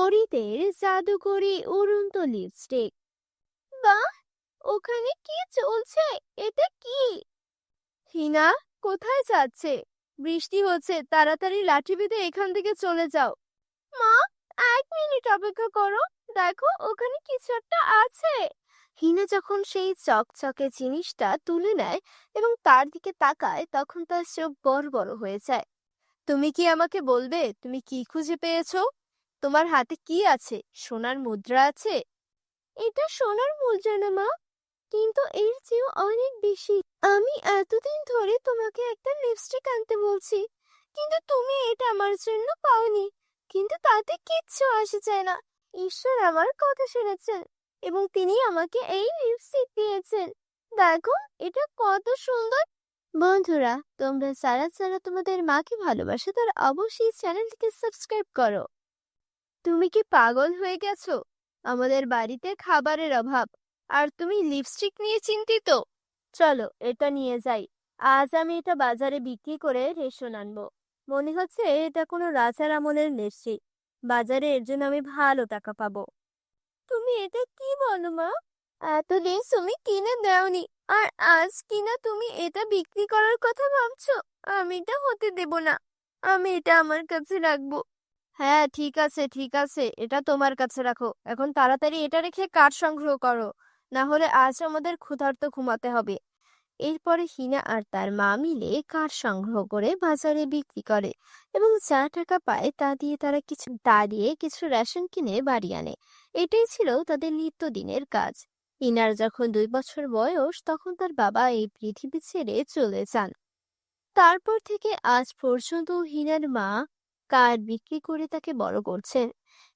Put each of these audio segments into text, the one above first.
পরীদের জাদুকরি উড়ন্ত লিপস্টিক। বাহ, ওখানে কি চলছে? এটা কি? হিনা, কোথায় যাচ্ছে? বৃষ্টি হচ্ছে, তাড়াতাড়ি লাঠি বেঁধে এখান থেকে চলে যাও। মা, 1 মিনিট অপেক্ষা করো। দেখো, ওখানে কিছু একটা আছে। হিনা যখন সেই চকচকে জিনিসটা তুলে নেয় এবং তার দিকে তাকায়, তখন তার চোখ বড় বড় হয়ে যায়। তুমি কি আমাকে বলবে তুমি কি খুঁজে পেয়েছো? তোমার হাতে কি আছে? সোনার মুদ্রা আছে? এটা সোনার মুদ্রা না মা, কিন্তু এর চেয়েও অনেক বেশি। আমি এতদিন ধরে তোমাকে একটা লিপস্টিক আনতে বলছি, কিন্তু তুমি এটা আমার জন্য পাওনি। কিন্তু তাতে কিচ্ছু আসে যায় না। ঈশ্বর আমার কথা শুনেছেন এবং তিনি আমাকে এই লিপস্টিক দিয়েছেন। দেখো, এটা কত সুন্দর। বন্ধুরা, তোমরা যারা যারা তোমাদের মাকে ভালোবাসো তারা অবশ্যই চ্যানেলটিকে সাবস্ক্রাইব করো। তুমি কি পাগল হয়ে গেছো? আমাদের বাড়িতে খাবারের অভাব, আর তুমি লিপস্টিক নিয়ে চিন্তিত? চলো, এটা নিয়ে যাই। আজ আমি এটা বাজারে বিক্রি করে রেশন আনবো। মনে হচ্ছে এটা কোনো রাজার আমলের লিপস্টিক। বাজারে এর জন্য আমি ভালো টাকা পাবো। তুমি এটা কি বলো মা? এতদিন তুমি কিনে দাওনি, আর আজ কিনা তুমি এটা বিক্রি করার কথা ভাবছো? আমি এটা হতে দেব না। আমি এটা আমার কাছে রাখবো। হ্যাঁ, ঠিক আছে ঠিক আছে, এটা তোমার কাছে রাখো। এখন তাড়াতাড়ি এটা রেখে কাঠ সংগ্রহ করো, না হলে আজ আমাদের ক্ষুধার্ত ঘুমাতে হবে। এরপরে হিনা আর তার মা মিলে কাঠ সংগ্রহ করে বাজারে বিক্রি করে এবং যা টাকা পায় তা দিয়ে কিছু রেশন কিনে বাড়ি আনে। এটাই ছিল তাদের নিত্যদিনের কাজ। হিনার যখন 2 বছর বয়স, তখন তার বাবা এই পৃথিবী ছেড়ে চলে যান। তারপর থেকে আজ পর্যন্ত হিনার মা কাঠ বিক্রি করে তাকে বড় করছেন।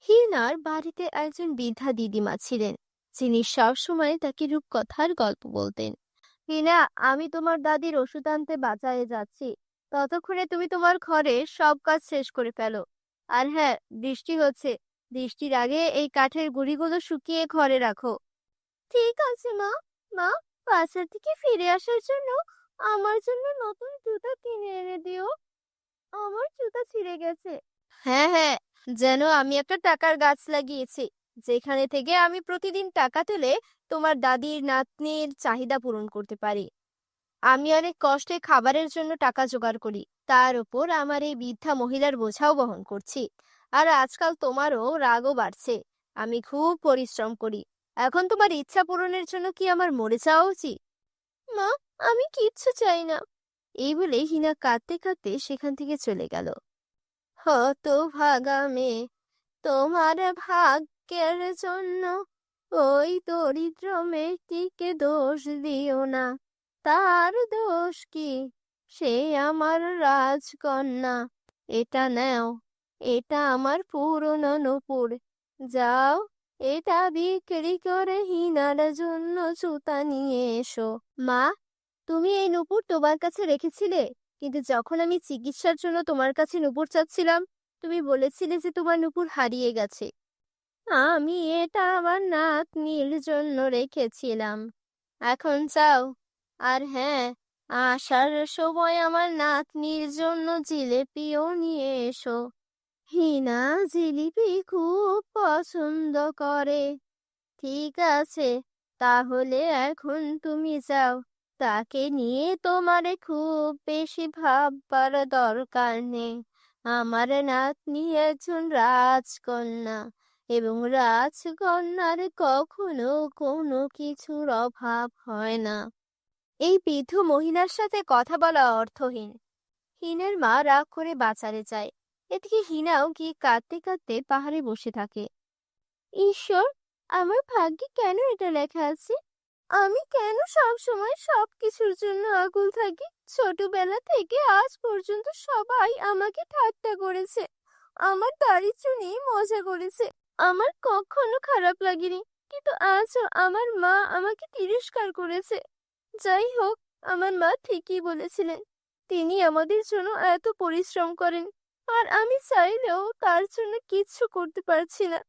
হিনার বাড়িতে একজন বৃদ্ধা দিদিমা ছিলেন, যিনি সবসময় তাকে রূপকথার গল্প বলতেন। হিনা, আমি তোমার দাদির ওষুধ আনতে বাজারে যাচ্ছি। ততক্ষণে তুমি তোমার ঘরে সব কাজ শেষ করে ফেলো। আর হ্যাঁ, বৃষ্টি হচ্ছে, বৃষ্টির আগে এই কাঠের গুঁড়িগুলো শুকিয়ে ঘরে রাখো। ঠিক আছে মা। মা, বাজার থেকে ফিরে আসার জন্য আমার জন্য নতুন জুতা কিনে এনে দিও। আমার জুতা ছিঁড়ে গেছে। হ্যাঁ হ্যাঁ, যেন আমি একটা টাকার গাছ লাগিয়েছি, যেখানে থেকে আমি প্রতিদিন টাকা তুলে তোমার দাদির নাতনির চাহিদা পূরণ করতে পারি। আমি অনেক কষ্টে খাবারের জন্য টাকা জোগাড় করি, তার উপর আমার এই বৃদ্ধা মহিলার বোঝাও বহন করছি। আর আজকাল তোমারও রাগও বাড়ছে। আমি খুব পরিশ্রম করি। এখন তোমার ইচ্ছা পূরণের জন্য কি আমার মরে যাওয়া উচিত? মা, আমি কিচ্ছু চাই না। এই বলে হিনা কাঁদতে কাঁদতে সেখান থেকে চলে গেল। হতভাগা মেয়ে, তোমার ভাগ্যের জন্য ওই দরিদ্র মেয়েটিকে দোষ দিও না। তার দোষ কি? সে আমার রাজকন্যা। এটা নাও, এটা আমার পুরনো নূপুর। যাও, এটা বিক্রি করে হিনার জন্য জুতা নিয়ে এসো। মা, তুমি এই নূপুর তোমার কাছে রেখেছিলে, কিন্তু যখন আমি চিকিৎসার জন্য তোমার কাছে নূপুর চাচ্ছিলাম, তুমি বলেছিলে যে তোমার নূপুর হারিয়ে গেছে। আমি এটা আমার নাতনির জন্য রেখেছিলাম। এখন চাও? আর হ্যাঁ, আসার সময় আমার নাতনির জন্য জিলিপিও নিয়ে এসো। হিনা জিলিপি খুব পছন্দ করে। ঠিক আছে, তাহলে এখন তুমি যাও। তাকে নিয়ে তোমারে খুব বেশি ভাববার দরকার নেই। আমার নাতনি একজন রাজকন্যা, এবং রাজকন্যার কখনো কোনো কিছুর অভাব হয় না। এই বৃদ্ধ মহিলার সাথে কথা বলা অর্থহীন। হিনের মা রাগ করে বাজারে যায়। এদিকে হিনাও গিয়ে কাঁদতে কাঁদতে পাহাড়ে বসে থাকে। ঈশ্বর, আমার ভাগ্যে কেন এটা লেখা আছে? আমি কেন সব সময় সবকিছুর জন্য আকুল থাকি? ছোটবেলা থেকে আজ পর্যন্ত সবাই আমাকে ঠাট্টা করেছে, আমার দাড়িচুল নিয়ে মজা করেছে, আমার কখনো খারাপ লাগেনি। কিন্তু আজও আমার মা আমাকে তিরস্কার করেছে। যাই হোক, আমার মা ঠিকই বলেছিলেন। তিনি আমাদের জন্য এত পরিশ্রম করেন, আর আমি চাইলেও তার জন্য কিচ্ছু করতে পারছি না।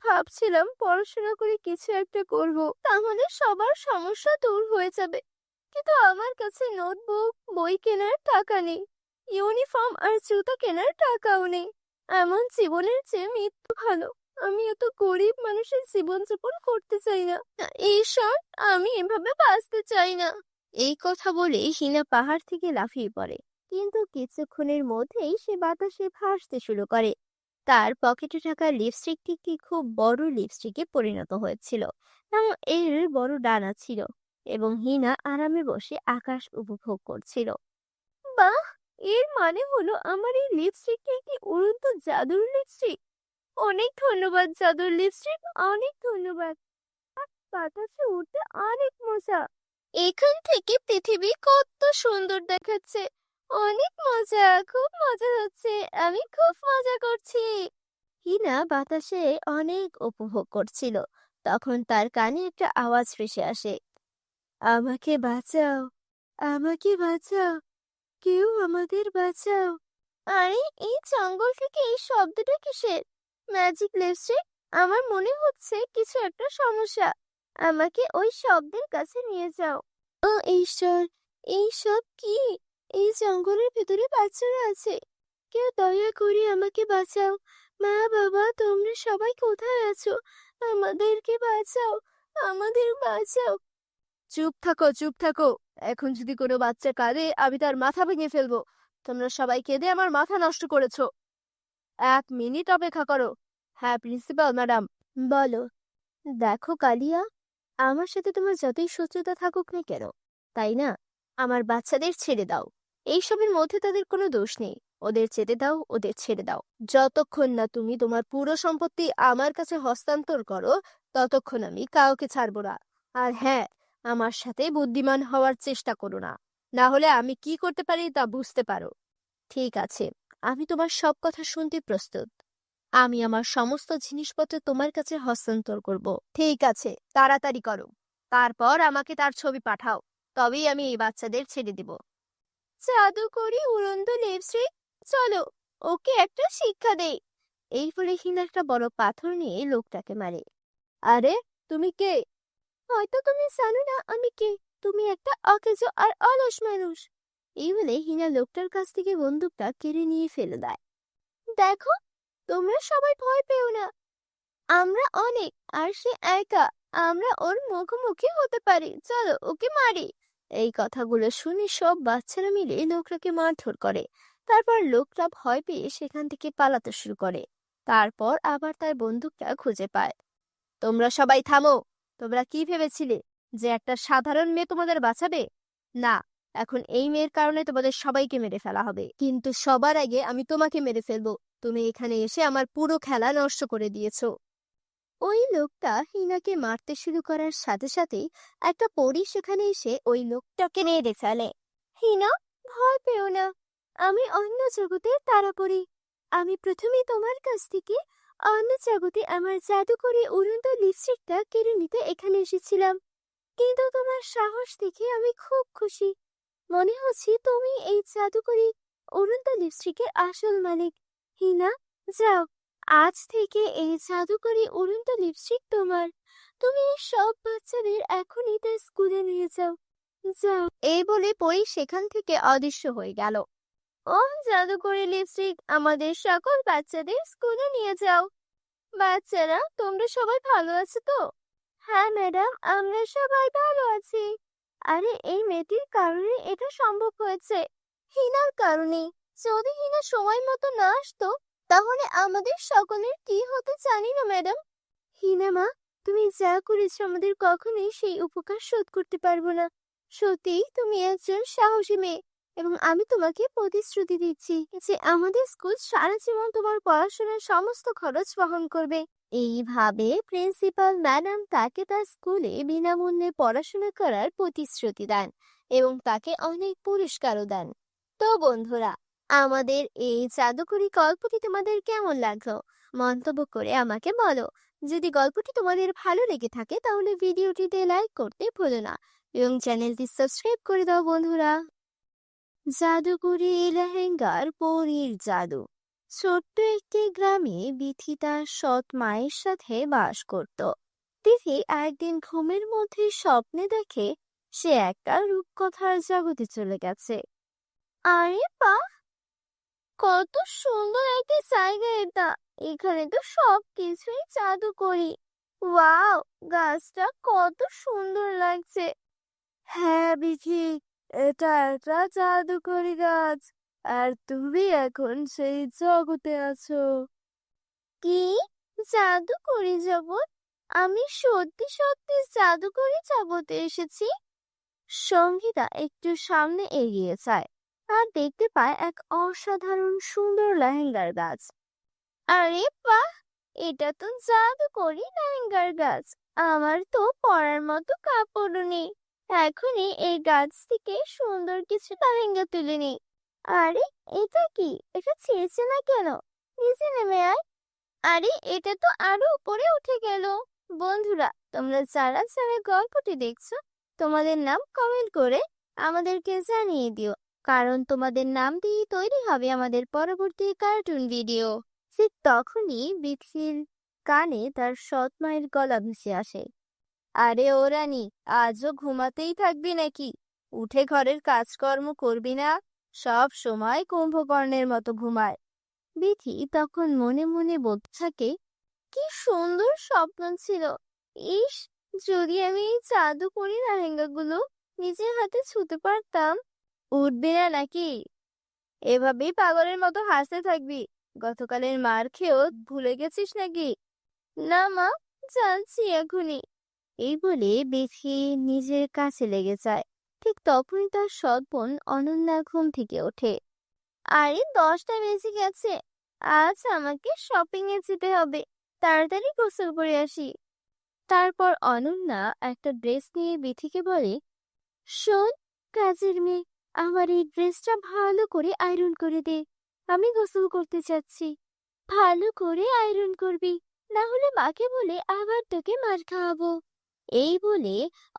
ভাবছিলাম পড়াশোনা করে কিছু একটা করব, তাহলে সবার সমস্যা দূর হয়ে যাবে। কিন্তু আমার কাছে নোটবুক, বই কেনার টাকা নেই। ইউনিফর্ম আর জুতো কেনার টাকাও নেই। এমন জীবনের চেয়ে মৃত্যু ভালো। আমি মতো গরিব মানুষের জীবনযাপন করতে চাই না। ঈশ্বর, আমি এভাবে বাঁচতে চাই না। এই কথা বলে হিনা পাহাড় থেকে লাফিয়ে পড়ে, কিন্তু কিছুক্ষণের মধ্যেই সে বাতাসে ভাসতে শুরু করে। তার পকেটে থাকা লিপস্টিকটি খুব বড় লিপস্টিকে পরিণত হয়েছিল এবং এর বড় ডানা ছিল, এবং হিনা আরামে বসে আকাশ উপভোগ করছিল। বাহ! এর মানে হলো আমার এই লিপস্টিকটা একটি উড়ন্ত জাদুর লিপস্টিক। অনেক ধন্যবাদ জাদুর লিপস্টিক, অনেক ধন্যবাদ। বাতাসে উঠতে অনেক মজা। এখান থেকে পৃথিবী কত সুন্দর দেখাচ্ছে। অনেক মজা, খুব মজা হচ্ছে। আমি খুব মজা করছি। হিনা বাতাসে অনেক উপভোগ করছিল। তখন তার কানে একটা আওয়াজ ভেসে আসে, আমাকে বাঁচাও, আমাকে বাঁচাও, কেউ আমাদের বাঁচাও। আরে, এই জঙ্গল থেকে এই শব্দটা কিসের? ম্যাজিক লিপস্টিক, আমার মনে হচ্ছে কিছু একটা সমস্যা। আমাকে ওই শব্দের কাছে নিয়ে যাও। ও ঈশ্বর, এই সব কি? এই জঙ্গলের ভেতরে বাচ্চারা আছে। কেউ দয়া করে আমাকে বাঁচাও। মা, বাবা, তোমরা সবাই কোথায় আছো? আমাদেরকে বাঁচাও, আমাদের বাঁচাও। চুপ থাকো, চুপ থাকো। এখন যদি কোনো বাচ্চা কাঁদে আমি তার মাথা ভেঙে ফেলবো। তোমরা সবাই কেঁদে আমার মাথা নষ্ট করেছো। 1 মিনিট অপেক্ষা করো। হ্যাঁ প্রিন্সিপাল ম্যাডাম, বলো। দেখো কালিয়া, আমার সাথে তোমার যতই শত্রুতা থাকুক না কেন, তাই না, আমার বাচ্চাদের ছেড়ে দাও। এইসবের মধ্যে তাদের কোনো দোষ নেই। ওদের যেতে দাও, ওদের ছেড়ে দাও। যতক্ষণ না তুমি তোমার পুরো সম্পত্তি আমার কাছে হস্তান্তর করো, ততক্ষণ আমি কাউকে ছাড়বো না। আর হ্যাঁ, আমার সাথে বুদ্ধিমান হওয়ার চেষ্টা করো না, না হলে আমি কি করতে পারি তা বুঝতে পারো। ঠিক আছে, আমি তোমার সব কথা শুনতে প্রস্তুত। আমি আমার সমস্ত জিনিসপত্র তোমার কাছে হস্তান্তর করব। ঠিক আছে, তাড়াতাড়ি করো। তারপর আমাকে তার ছবি পাঠাও, তবেই আমি এই বাচ্চাদের ছেড়ে দিব। জাদুকরি উড়ন্ত লিপস্টিক, চলো ওকে একটা শিক্ষা দেই। এই বলে হিনা একটা বড় পাথর নিয়ে লোকটাকে মারে। আরে, তুমি কে? হয়তো তুমি জানো না আমি কে। তুমি একটা অকেজো আর অলস মানুষ। এই বলে হিনা লোকটার কাছ থেকে বন্দুকটা কেড়ে নিয়ে ফেলে দেয়। দেখো, তোমরা সবাই ভয় পেও না। আমরা অনেক, আর সে একা। আমরা ওর মুখোমুখি হতে পারি। চলো ওকে মারি। এই কথাগুলো শুনে সব বাচ্চারা মিলে লোকটাকে মারধর করে। তারপর লোকটা ভয় পেয়ে সেখান থেকে পালাতে শুরু করে। তারপর আবার তার বন্দুকটা খুঁজে পায়। তোমরা সবাই থামো। তোমরা কি ভেবেছিলে যে একটা সাধারণ মেয়ে তোমাদের বাঁচাবে? না, এখন এই মেয়ের কারণে তোমাদের সবাইকে মেরে ফেলা হবে। কিন্তু সবার আগে আমি তোমাকে মেরে ফেলবো। তুমি এখানে এসে আমার পুরো খেলা নষ্ট করে দিয়েছো। ওই লোকটা হিনাকে মারতে শুরু করার সাথে সাথেই একটা পরী সেখানে এসে ওই লোকটাকে মেরে ফেলে। হিনা, ভয় পেও না। আমি অন্য জগতের তারাপরি। আমি প্রথমে তোমার কাছ থেকে অন্য জগতে আমার জাদুকরি উড়ন্ত লিপস্টিকটা কেড়ে নিতে এখানে এসেছিলাম। কিন্তু তোমার সাহস দেখে আমি খুব খুশি। মনে হচ্ছে তুমি এই জাদুকরি উড়ন্ত লিপস্টিকের আসল মালিক। হিনা, যাও, আজ থেকে এই জাদুকরি উড়ন্ত লিপস্টিক তোমার। তুমি এই সব বাচ্চাদের এখনই তার স্কুলে নিয়ে যাও, যাও। এই বলে পরি সেখান থেকে অদৃশ্য হয়ে গেল। ও জাদুকরি লিপস্টিক, আমাদের সকল বাচ্চাদের স্কুলে নিয়ে যাও। বাচ্চারা, তোমরা সবাই ভালো আছো তো? হ্যাঁ ম্যাডাম, আমরা সবাই ভালো আছি। আরে, এই মেয়েটির কারণে এটা সম্ভব হয়েছে। হিনার কারণে। যদি হিনা সময় মতো না আসতো, তাহলে আমাদের সকলের কি হতো জানি না ম্যাডাম। হিনা মা, তুমি যা করেছো আমাদের কখনোই সেই উপকার শোধ করতে পারবো না। সত্যিই তুমি একজন সাহসী মেয়ে, এবং আমি তোমাকে প্রতিশ্রুতি দিচ্ছি যে আমাদের স্কুল সারা জীবন তোমার পড়াশোনার সমস্ত খরচ বহন করবে। এইভাবে প্রিন্সিপাল ম্যাডাম তাকে তার স্কুলে বিনামূল্যে পড়াশোনা করার প্রতিশ্রুতি দেন এবং তাকে অনেক পুরস্কারও দেন। তো বন্ধুরা, আমাদের এই জাদুকরি গল্পটি তোমাদের কেমন লাগলো মন্তব্য করে আমাকে বলো। যদি গল্পটি তোমাদের ভালো লেগে থাকে তাহলে ভিডিওটিতে লাইক করতে ভুলো না এবং চ্যানেলটি সাবস্ক্রাইব করে দাও বন্ধুরা। জাদুকরি লেহেঙ্গার পরীর জাদু। ছোট্ট একটি গ্রামে বিথি তার সৎ মায়ের সাথে বাস করত। তিথি একদিন ঘুমের মধ্যে স্বপ্নে দেখে সে একটা রূপকথার জগতে চলে গেছে। আরে বাহ, কত সুন্দর একটা জায়গা এটা। এখানে তো সবকিছুই জাদুকরি। ওয়াও, গাছটা কত সুন্দর লাগছে। হ্যাঁ বিথি, এটা একটা জাদুকরি গাছ, আর তুমি এখন সেই জগতে আছো। কি? জাদুকরি জগৎ? আমি সত্যি সত্যি জাদুকরি জগতে এসেছি। সঙ্গীতা একটু সামনে এগিয়ে যায় আর দেখতে পায় এক অসাধারণ সুন্দর লেহেঙ্গার গাছ। আরে বাহ, এটা তো জাদুকরি লেহেঙ্গার গাছ। আমার তো পরার মতো কাপড়ও নেই। এখনই এই গাছ থেকে সুন্দর কিছু লেহেঙ্গা তুলে নিই। আরে, এটা কি? এটা ছিঁড়ছে না কেন? নিচে নেমে আয়। আরে, এটা তো আরো উপরে উঠে গেল। বন্ধুরা, তোমরা যারা যারা গল্পটি দেখছো, তোমাদের নাম কমেন্ট করে আমাদেরকে জানিয়ে দিও, কারণ তোমাদের নাম দিয়ে তৈরি হবে আমাদের পরবর্তী কার্টুন ভিডিও। ঠিক তখনই বিথির কানে তার সৎ মায়ের গলা ভেসে আসে। আরে ও রানী, আজও ঘুমাতেই থাকবি নাকি? উঠে ঘরের কাজকর্ম করবি না? সব সময় কুম্ভকর্ণের মতো ঘুমায়। বিথি তখন মনে মনে বলতে থাকে, কি সুন্দর স্বপ্ন ছিল। ইস, যদি আমি এই জাদুকরি লেহেঙ্গাগুলো নিজের হাতে ছুঁতে পারতাম। উঠবি না নাকি? এভাবেই পাগলের মতো হাসতে থাকবি? গতকালের মার খেয়েও ভুলে গেছিস নাকি? না মা, যাচ্ছি এখনই। এই বলে বিথি নিজের কাছে লেগে যায়। ঠিক তখনই তার সৎ বোন অনন্যা ঘুম থেকে ওঠে। আরে, 10টা বেজে গেছে। আজ আমাকে শপিং এ যেতে হবে। তাড়াতাড়ি গোসল করে আসি। তারপর অনন্যা একটা ড্রেস নিয়ে বিথিকে বলে, শোন কাজের মেয়ে, আমার এই ড্রেসটা ভালো করে আয়রন করে দে। আমি গোসল করতে চাচ্ছি। ভালো করে আয়রন করবি, না হলে মাকে বলে আবার তোকে মার খাওয়াবো। এই বলে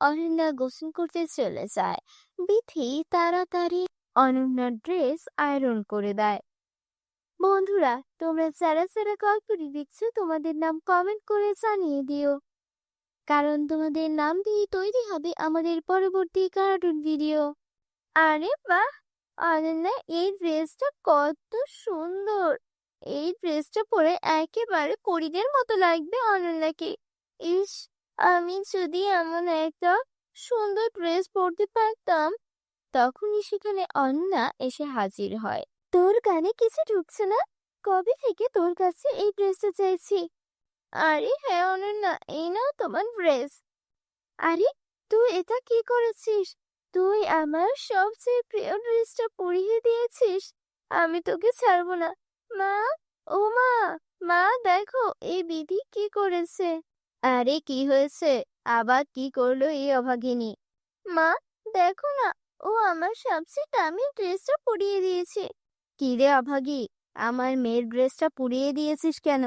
অনন্যা গোসল করতে চলে যায়। বিথি তাড়াতাড়ি অনন্যার ড্রেস আয়রন করে দেয়। বন্ধুরা, তোমরা যারা যারা গল্পটি দেখছো, তোমাদের নাম কমেন্ট করে জানিয়ে দিও, কারণ তোমাদের নাম দিয়ে তৈরি হবে আমাদের পরবর্তী কার্টুন ভিডিও। আরে বাহ, অনন্যা, এই ড্রেসটা কত সুন্দর। এই ড্রেসটা পরে একেবারে পরীদের মতো লাগবে অনন্যাকে। ইস, আমি যদি এমন একটা সুন্দর ড্রেস পরতে পারতাম। তখনই সেখানে অনন্যা এসে হাজির হয়। তোর কানে কিছু ঢুকছে না? কবে থেকে তোর কাছে এই ড্রেসটা চাইছি। আরে হ্যাঁ অনন্যা, এই নাও তোমার ড্রেস। আরে, তুই এটা কি করেছিস? তুই আমার সবচেয়ে প্রিয় ড্রেসটা পরিয়ে দিয়েছিস। আমি তোকে ছাড়বো না। মা, ও মা, মা দেখো এই বিধি কি করেছে। আরে কি হয়েছে? আবার কি করলো এই অভাগিনী? মা, দেখো না, ও আমার সবচেয়ে দামি ড্রেসটা পরিয়ে দিয়েছে। কি রে অভাগী, আমার মেয়ের ড্রেসটা পুড়িয়ে দিয়েছিস কেন?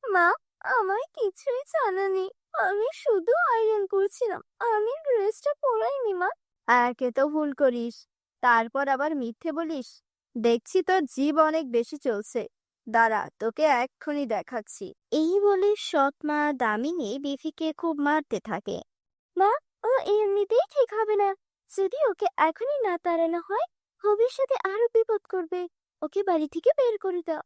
মা, আমায় কিছুই জানানি। আমি শুধু আয়রন করছিলাম, আমি ড্রেসটা পরাইনি মা। একে তো ভুল করিস, তারপর আবার মিথ্যে বলিস। দেখছি তোর জিভ অনেক বেশি চলছে। দাঁড়া, তোকে এক্ষুনি দেখাচ্ছি। এই বলে সৎ মা দামিনী বিথিকে খুব মারতে থাকে। মা, ও এমনিতেই ঠিক হবে না। যদি ওকে এখনই না তাড়ানো হয়, ভবিষ্যতে আরো বিপদ করবে। ওকে বাড়ি থেকে বের করে দাও।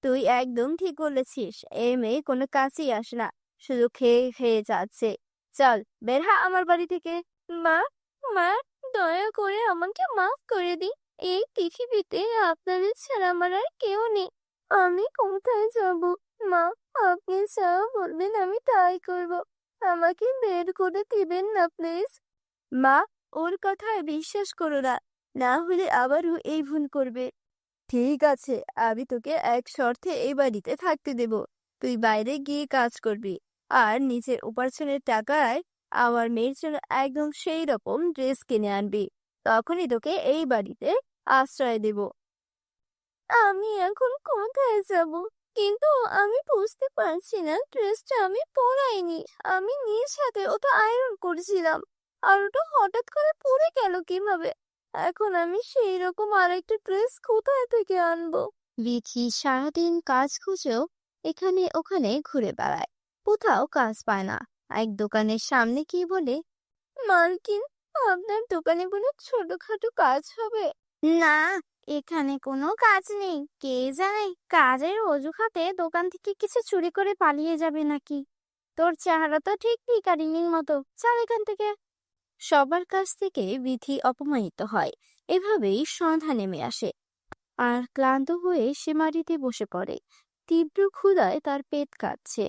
তুই একদম ঠিক বলেছিস, এই মেয়ে কোনো কাছেই আসে না, শুধু খেয়ে খেয়ে যাচ্ছে। চল বের হ আমার বাড়ি থেকে। মা, মা, দয়া করে আমাকে মাফ করে দিন। এই পৃথিবীতে আপনাদের ছাড়া আমার আর কেউ নেই। আমি কোথায় যাব? মা, আপনি যা বলবেন আমি তাই করব। আমাকে বের করে দিবেন না প্লিজ। মা, ওর কথায় বিশ্বাস করো না, না হলে আবারও এই ভুল করবে। ঠিক আছে, আমি তোকে এক শর্তে এই বাড়িতে থাকতে দেব। তুই বাইরে গিয়ে কাজ করবি, আর নিজের উপার্জনের টাকায় আমার মেয়ের জন্য একদম সেই রকম ড্রেস কিনে আনবি। তখনই তোকে এই বাড়িতে আশ্রয় দেব। আমি এখন কোথায় যাব? কিন্তু আমি বুঝতে পারছি না, ড্রেসটা আমি পরাইনি। আমি নিজ হাতে ওটা আয়রন করেছিলাম, আর ওটা হঠাৎ করে পরে গেল কিভাবে? এখন আমি সেই রকম আরেকটা ড্রেস কোথায় থেকে আনবো? বিথি সারাদিন কাজ খুঁজেও এখানে ওখানে ঘুরে বেড়ায়, কোথাও কাজ পায় না। এক দোকানের সামনে কি বলে, মালকিন, আপনার দোকানে কোনো ছোটখাটো কাজ হবে? না, এখানে কোনো কাজ নেই, কে জানে কাজের অজুহাতে দোকান থেকে কিছু চুরি করে পালিয়ে যাবে নাকি। তোর চেহারা তো ঠিক ভিখারিনীর মতো, চল এখান থেকে। সবার কাছ থেকে বিথি অপমানিত হয়। এভাবেই সন্ধ্যা নেমে আসে, আর ক্লান্ত হয়ে সে মাটিতে বসে পড়ে। তীব্র ক্ষুধায় তার পেট কাঁপছে।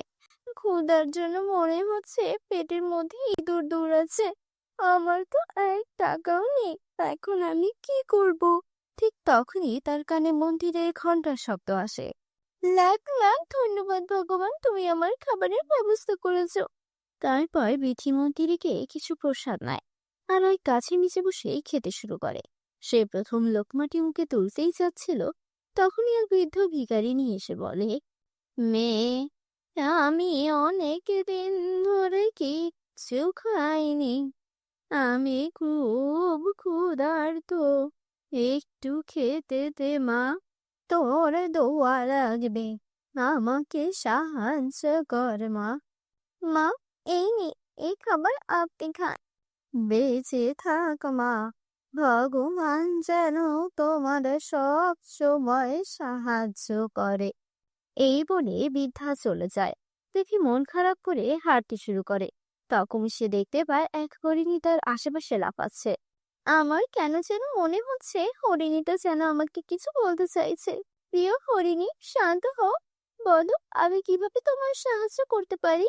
ক্ষুধার জন্য মনে হচ্ছে পেটের মধ্যে ইঁদুর দৌড়াচ্ছে। আমার তো 1 টাকাও নেই, এখন আমি কি করব? ঠিক তখনই তার কানে মন্দিরের ঘন্টার শব্দ আসে। লাখ লাখ ধন্যবাদ ভগবান, তুমি আমার খাবারের ব্যবস্থা করেছো। তারপর বিথি মন্দিরীকে কিছু প্রসাদ নেয়, আর ওই গাছের নিচে বসেই খেতে শুরু করে। সে প্রথম লোকমাটি মুখে তুলতেই যাচ্ছিল, তখনই এক বৃদ্ধ ভিখারিনী এসে বলে, মেয়ে, আমি অনেক দিন ধরে কিচ্ছু খাইনি, আমি খুব ক্ষুধার্ত, একটু খেতে দে মা, তোর দোয়া লাগবে, আমাকে সাহায্য কর মা। মা, এই নে, এই খাবার আপনি খান। বেঁচে থাক মা, ভগবান যেন তোমার সব সময় সাহায্য করে। এই বলে বৃদ্ধা চলে যায়। দেখি মন খারাপ করে হাঁটতে শুরু করে। তখন সে দেখতে পায় এক হরিণী তার আশেপাশে লাফাচ্ছে। আমার কেন যেন মনে হচ্ছে হরিণীটা যেন আমাকে কিছু বলতে চাইছে। প্রিয় হরিণী, শান্ত হও, বলো আমি কিভাবে তোমার সাহায্য করতে পারি।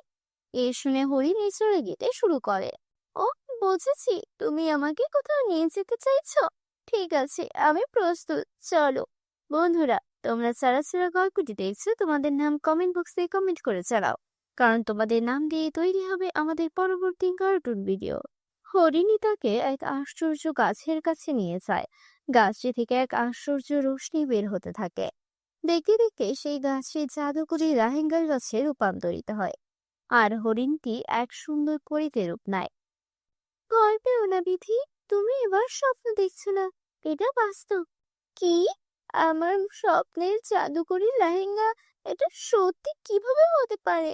এ শুনে হরিণী চড়ে যেতে শুরু করে। ও, বুঝেছি, তুমি আমাকে কোথাও নিয়ে যেতে চাইছো। ঠিক আছে, আমি প্রস্তুত, চলো। বন্ধুরা, তোমরা যারা যারা গল্পটি দেখছো, তোমাদের নাম কমেন্ট বক্সে কমেন্ট করে জানাও, কারণ তোমাদের নাম দিয়ে তৈরি হবে আমাদের পরবর্তী কার্টুন ভিডিও। হরিণী তাকে এক আশ্চর্য গাছের কাছে নিয়ে যায়। গাছটি থেকে এক আশ্চর্য রোশনি বের হতে থাকে। দেখতে দেখতে সেই গাছটি জাদুকরি রাহেঙ্গার গাছে রূপান্তরিত হয়, আর হরিণটি এক সুন্দর পরীতে রূপ নেয়। গল্পে না বিধি, তুমি এবার স্বপ্ন দেখছো না, এটা বাস্তব। কি? আমার স্বপ্নের জাদুকরি লেহেঙ্গা, এটা সত্যি কিভাবে হতে পারে?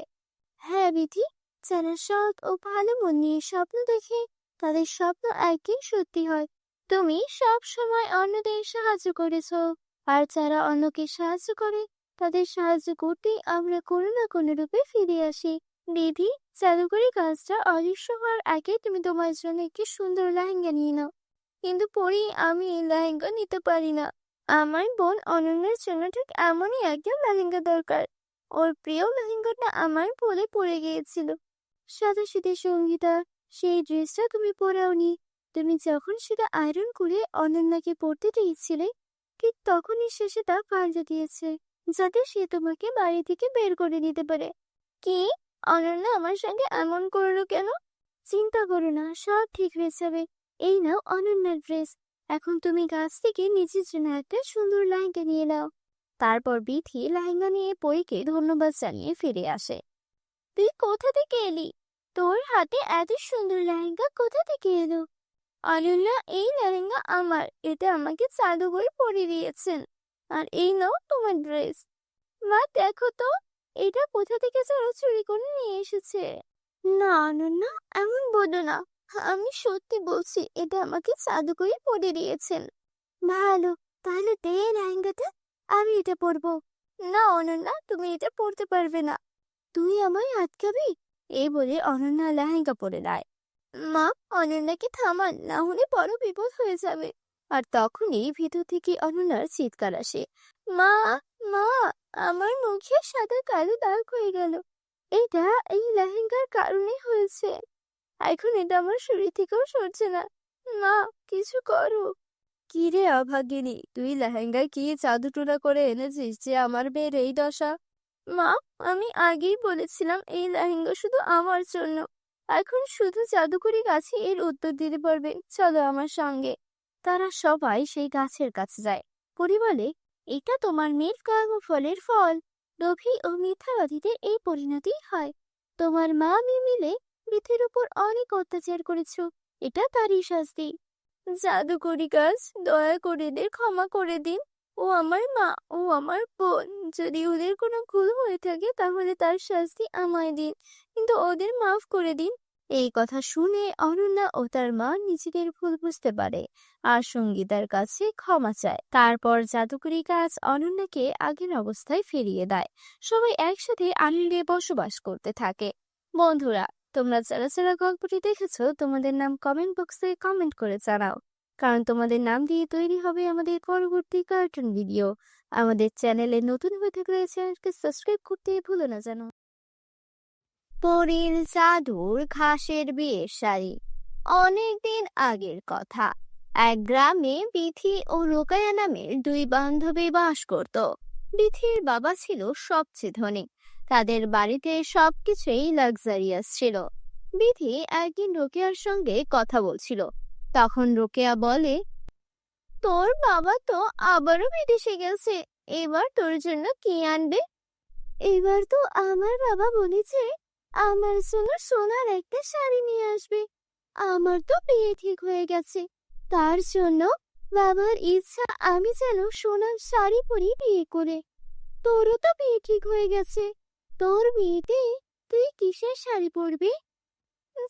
হ্যাঁ বিধি, যারা সৎ ও ভালো মন নিয়ে স্বপ্ন দেখে, তাদের স্বপ্ন একদিন সত্যি হয়। তুমি সব সময় অন্যদের সাহায্য করেছো, আর যারা অন্যকে সাহায্য করে, তাদের সাহায্য করতেই আমরা কোনো না কোনো রূপে ফিরে আসি। বিধি, জাদুকরি কাজটা অদৃশ্য হওয়ার আগে তুমি তোমার জন্য একটি সুন্দর লেহেঙ্গা নিয়ে নাও। কিন্তু পরি, আমি এই লেহেঙ্গা নিতে পারি না। আমার বোন অনন্যার জন্য ঠিক এমনই একটা লেহেঙ্গা দরকার। ওর প্রিয় লেহেঙ্গাটা আমার ভুলে পড়ে গিয়েছিল। সাদাসিধে সঙ্গীতা, সেই ড্রেসটা তুমি পরাওনি। তুমি যখন সেটা আয়রন করে অনন্যাকে পরতে দিয়েছিলে, ঠিক তখনই সে সেটা পাল্টে দিয়েছে, যাতে সে তোমাকে বাড়ি থেকে বের করে দিতে পারে। কি? অনন্যা আমার সঙ্গে এমন করলো কেন? চিন্তা করো না, সব ঠিক হয়ে যাবে। এই নাও অনন্যার ড্রেস। এখন তুমি গাছ থেকে নিজের জন্য একটা সুন্দর লেহেঙ্গা নিয়ে নাও। তারপর বিথি লেহেঙ্গা নিয়ে পরীকে ধন্যবাদ জানিয়ে ফিরে আসে। তুই কোথা থেকে এলি? তোর হাতে এত সুন্দর লেহেঙ্গা কোথা থেকে এলো? অনন্যা, এই লেহেঙ্গা আমার, এটা আমাকে জাদুকর পরিয়ে দিয়েছেন। আর এই নাও তোমার ড্রেস। মা, দেখো তো, এটা কোথা থেকে যেন চুরি করে নিয়ে এসেছে। না অনন্যা, এমন বলো না, আমি সত্যি বলছি, এটা আমাকে জাদুকরি পরিয়ে দিয়েছেন। ভালো, তাহলে দে লেহেঙ্গাটা, আমি এটা পরবো। না অনন্যা, তুমি এটা পরতে পারবে না। তুই আমায় আটকাবি? এই বলে অনন্যা লেহেঙ্গা পরে দেয়। মা, অনন্যাকে থামান, না হলে বড় বিপদ হয়ে যাবে। আর তখনই ভিতর থেকে অনন্যার চিৎকার আসে। মা, মা, আমার মুখে সাদা কালো দাগ হয়ে গেল। এটা এই লেহেঙ্গার কারণে হয়েছে। এখন এটা আমার শরীর থেকেও সরছে না। মা, কিছু করো। কি রে অভাগিনী, তুই লেহেঙ্গায় কি জাদুটোনা করে এনেছিস যে আমার মেয়ের এই দশা? মা, আমি আগেই বলেছিলাম এই লেহেঙ্গা শুধু আমার জন্য। এখন শুধু জাদুকরি গাছে এর উত্তর দিতে পারবে, চলো আমার সঙ্গে। তারা সবাই সেই গাছের কাছে যায়। পরি বলে, এটা তোমার মেয়ের কর্মফলের ফল। লোভী ও মিথ্যাবাদীদের এই পরিণতি হয়। তোমার মা আমি মিলে পৃথিবীর উপর অনেক অত্যাচার করেছো, এটা তারই শাস্তি। জাদুকরি গাছ, দয়া করে এদের ক্ষমা করে দিন। ও আমার মা, ও আমার বোন। যদি ওদের কোনো ভুল হয়ে থাকে তাহলে তার শাস্তি আমায় দিন, কিন্তু ওদের মাফ করে দিন। এই কথা শুনে অনন্যা ও তার মা নিজেদের ভুল বুঝতে পারে আর সঙ্গীতার কাছে ক্ষমা চায়। তারপর জাদুকরি গাছ অনন্যাকে আগের অবস্থায় ফিরিয়ে দেয়। সবাই একসাথে আনন্দে বসবাস করতে থাকে। বন্ধুরা, তোমরা যারা যারা গল্পটি দেখেছো তোমাদের নাম কমেন্ট বক্সে কমেন্ট করে জানাও, কারণ তোমাদের নাম দিয়ে তৈরি হবে আমাদের পরবর্তী কার্টুন ভিডিও। আমাদের চ্যানেলে নতুন হয়ে থাকলে চ্যানেলকে সাবস্ক্রাইব করতে ভুলো না যেন। পরীর জাদুর ঘাসের বিয়ের শাড়ি। অনেকদিন আগের কথা। এক গ্রামে বিথি ও রোকায়া নামের দুই বান্ধবী বাস করত। বিথির বাবা ছিল সবচেয়ে ধনী। তাদের বাড়িতে সবকিছুই লাক্সারিয়াস ছিল। বিথি একদিন রোকেয়ার সঙ্গে কথা বলছিল। তখন রোকেয়া বলে, তোর বাবা তো আবারও বিদেশে গেছে, এবার তোর জন্য কি আনবে? এবার তো আমার বাবা বলেছে আমার জন্য সোনার একটা শাড়ি নিয়ে আসবে। আমার তো বিয়ে ঠিক হয়ে গেছে, তার জন্য বাবার ইচ্ছা আমি যেন সোনার শাড়ি পরি বিয়ে করে। তোরও তো বিয়ে ঠিক হয়ে গেছে, তোর বিয়েতে তুই কিসের শাড়ি পরবি?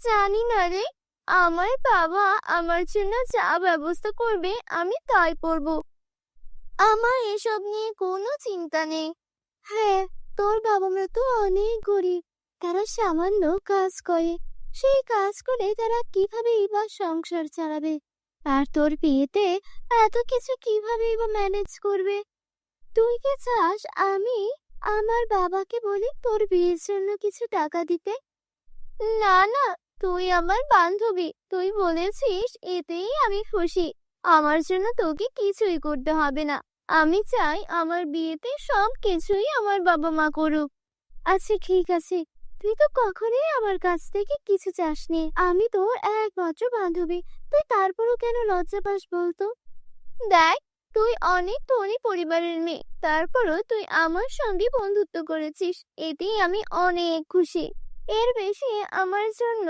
জানি না রে, আমার বাবা আমার জন্য যা ব্যবস্থা করবে আমি তাই পরবো। আমার এসব নিয়ে কোনো চিন্তা নেই। হ্যাঁ, তোর বাবা মা তো অনেক গরিব, তারা সামান্য কাজ করে। সেই কাজ করে তারা কিভাবে বা সংসার চালাবে? আর তোর বিয়েতে এত কিছু কিভাবে বা ম্যানেজ করবে? তুই কি চাস আমি আমার বাবাকে বলি তোর বিয়ের জন্য কিছু টাকা দিতে? না না, তুই আমার বান্ধবী, তুই বলেছিস এতেই আমি খুশি। আমার জন্য তোকে কিছুই করতে হবে না। আমি চাই আমার বিয়েতে সব কিছুই আমার বাবা মা করুক। আচ্ছা ঠিক আছে, তুই তো কখনোই আমার কাছ থেকে কিছু চাসনি। আমি তোর একমাত্র বান্ধবী, তুই তারপরও কেন লজ্জা পাস বলতো? দেখ, তুই অনেক ধনী পরিবারের মেয়ে, তারপরও তুই আমার সঙ্গে বন্ধুত্ব করেছিস, এতেই আমি অনেক খুশি। এর বেশি আমার জন্য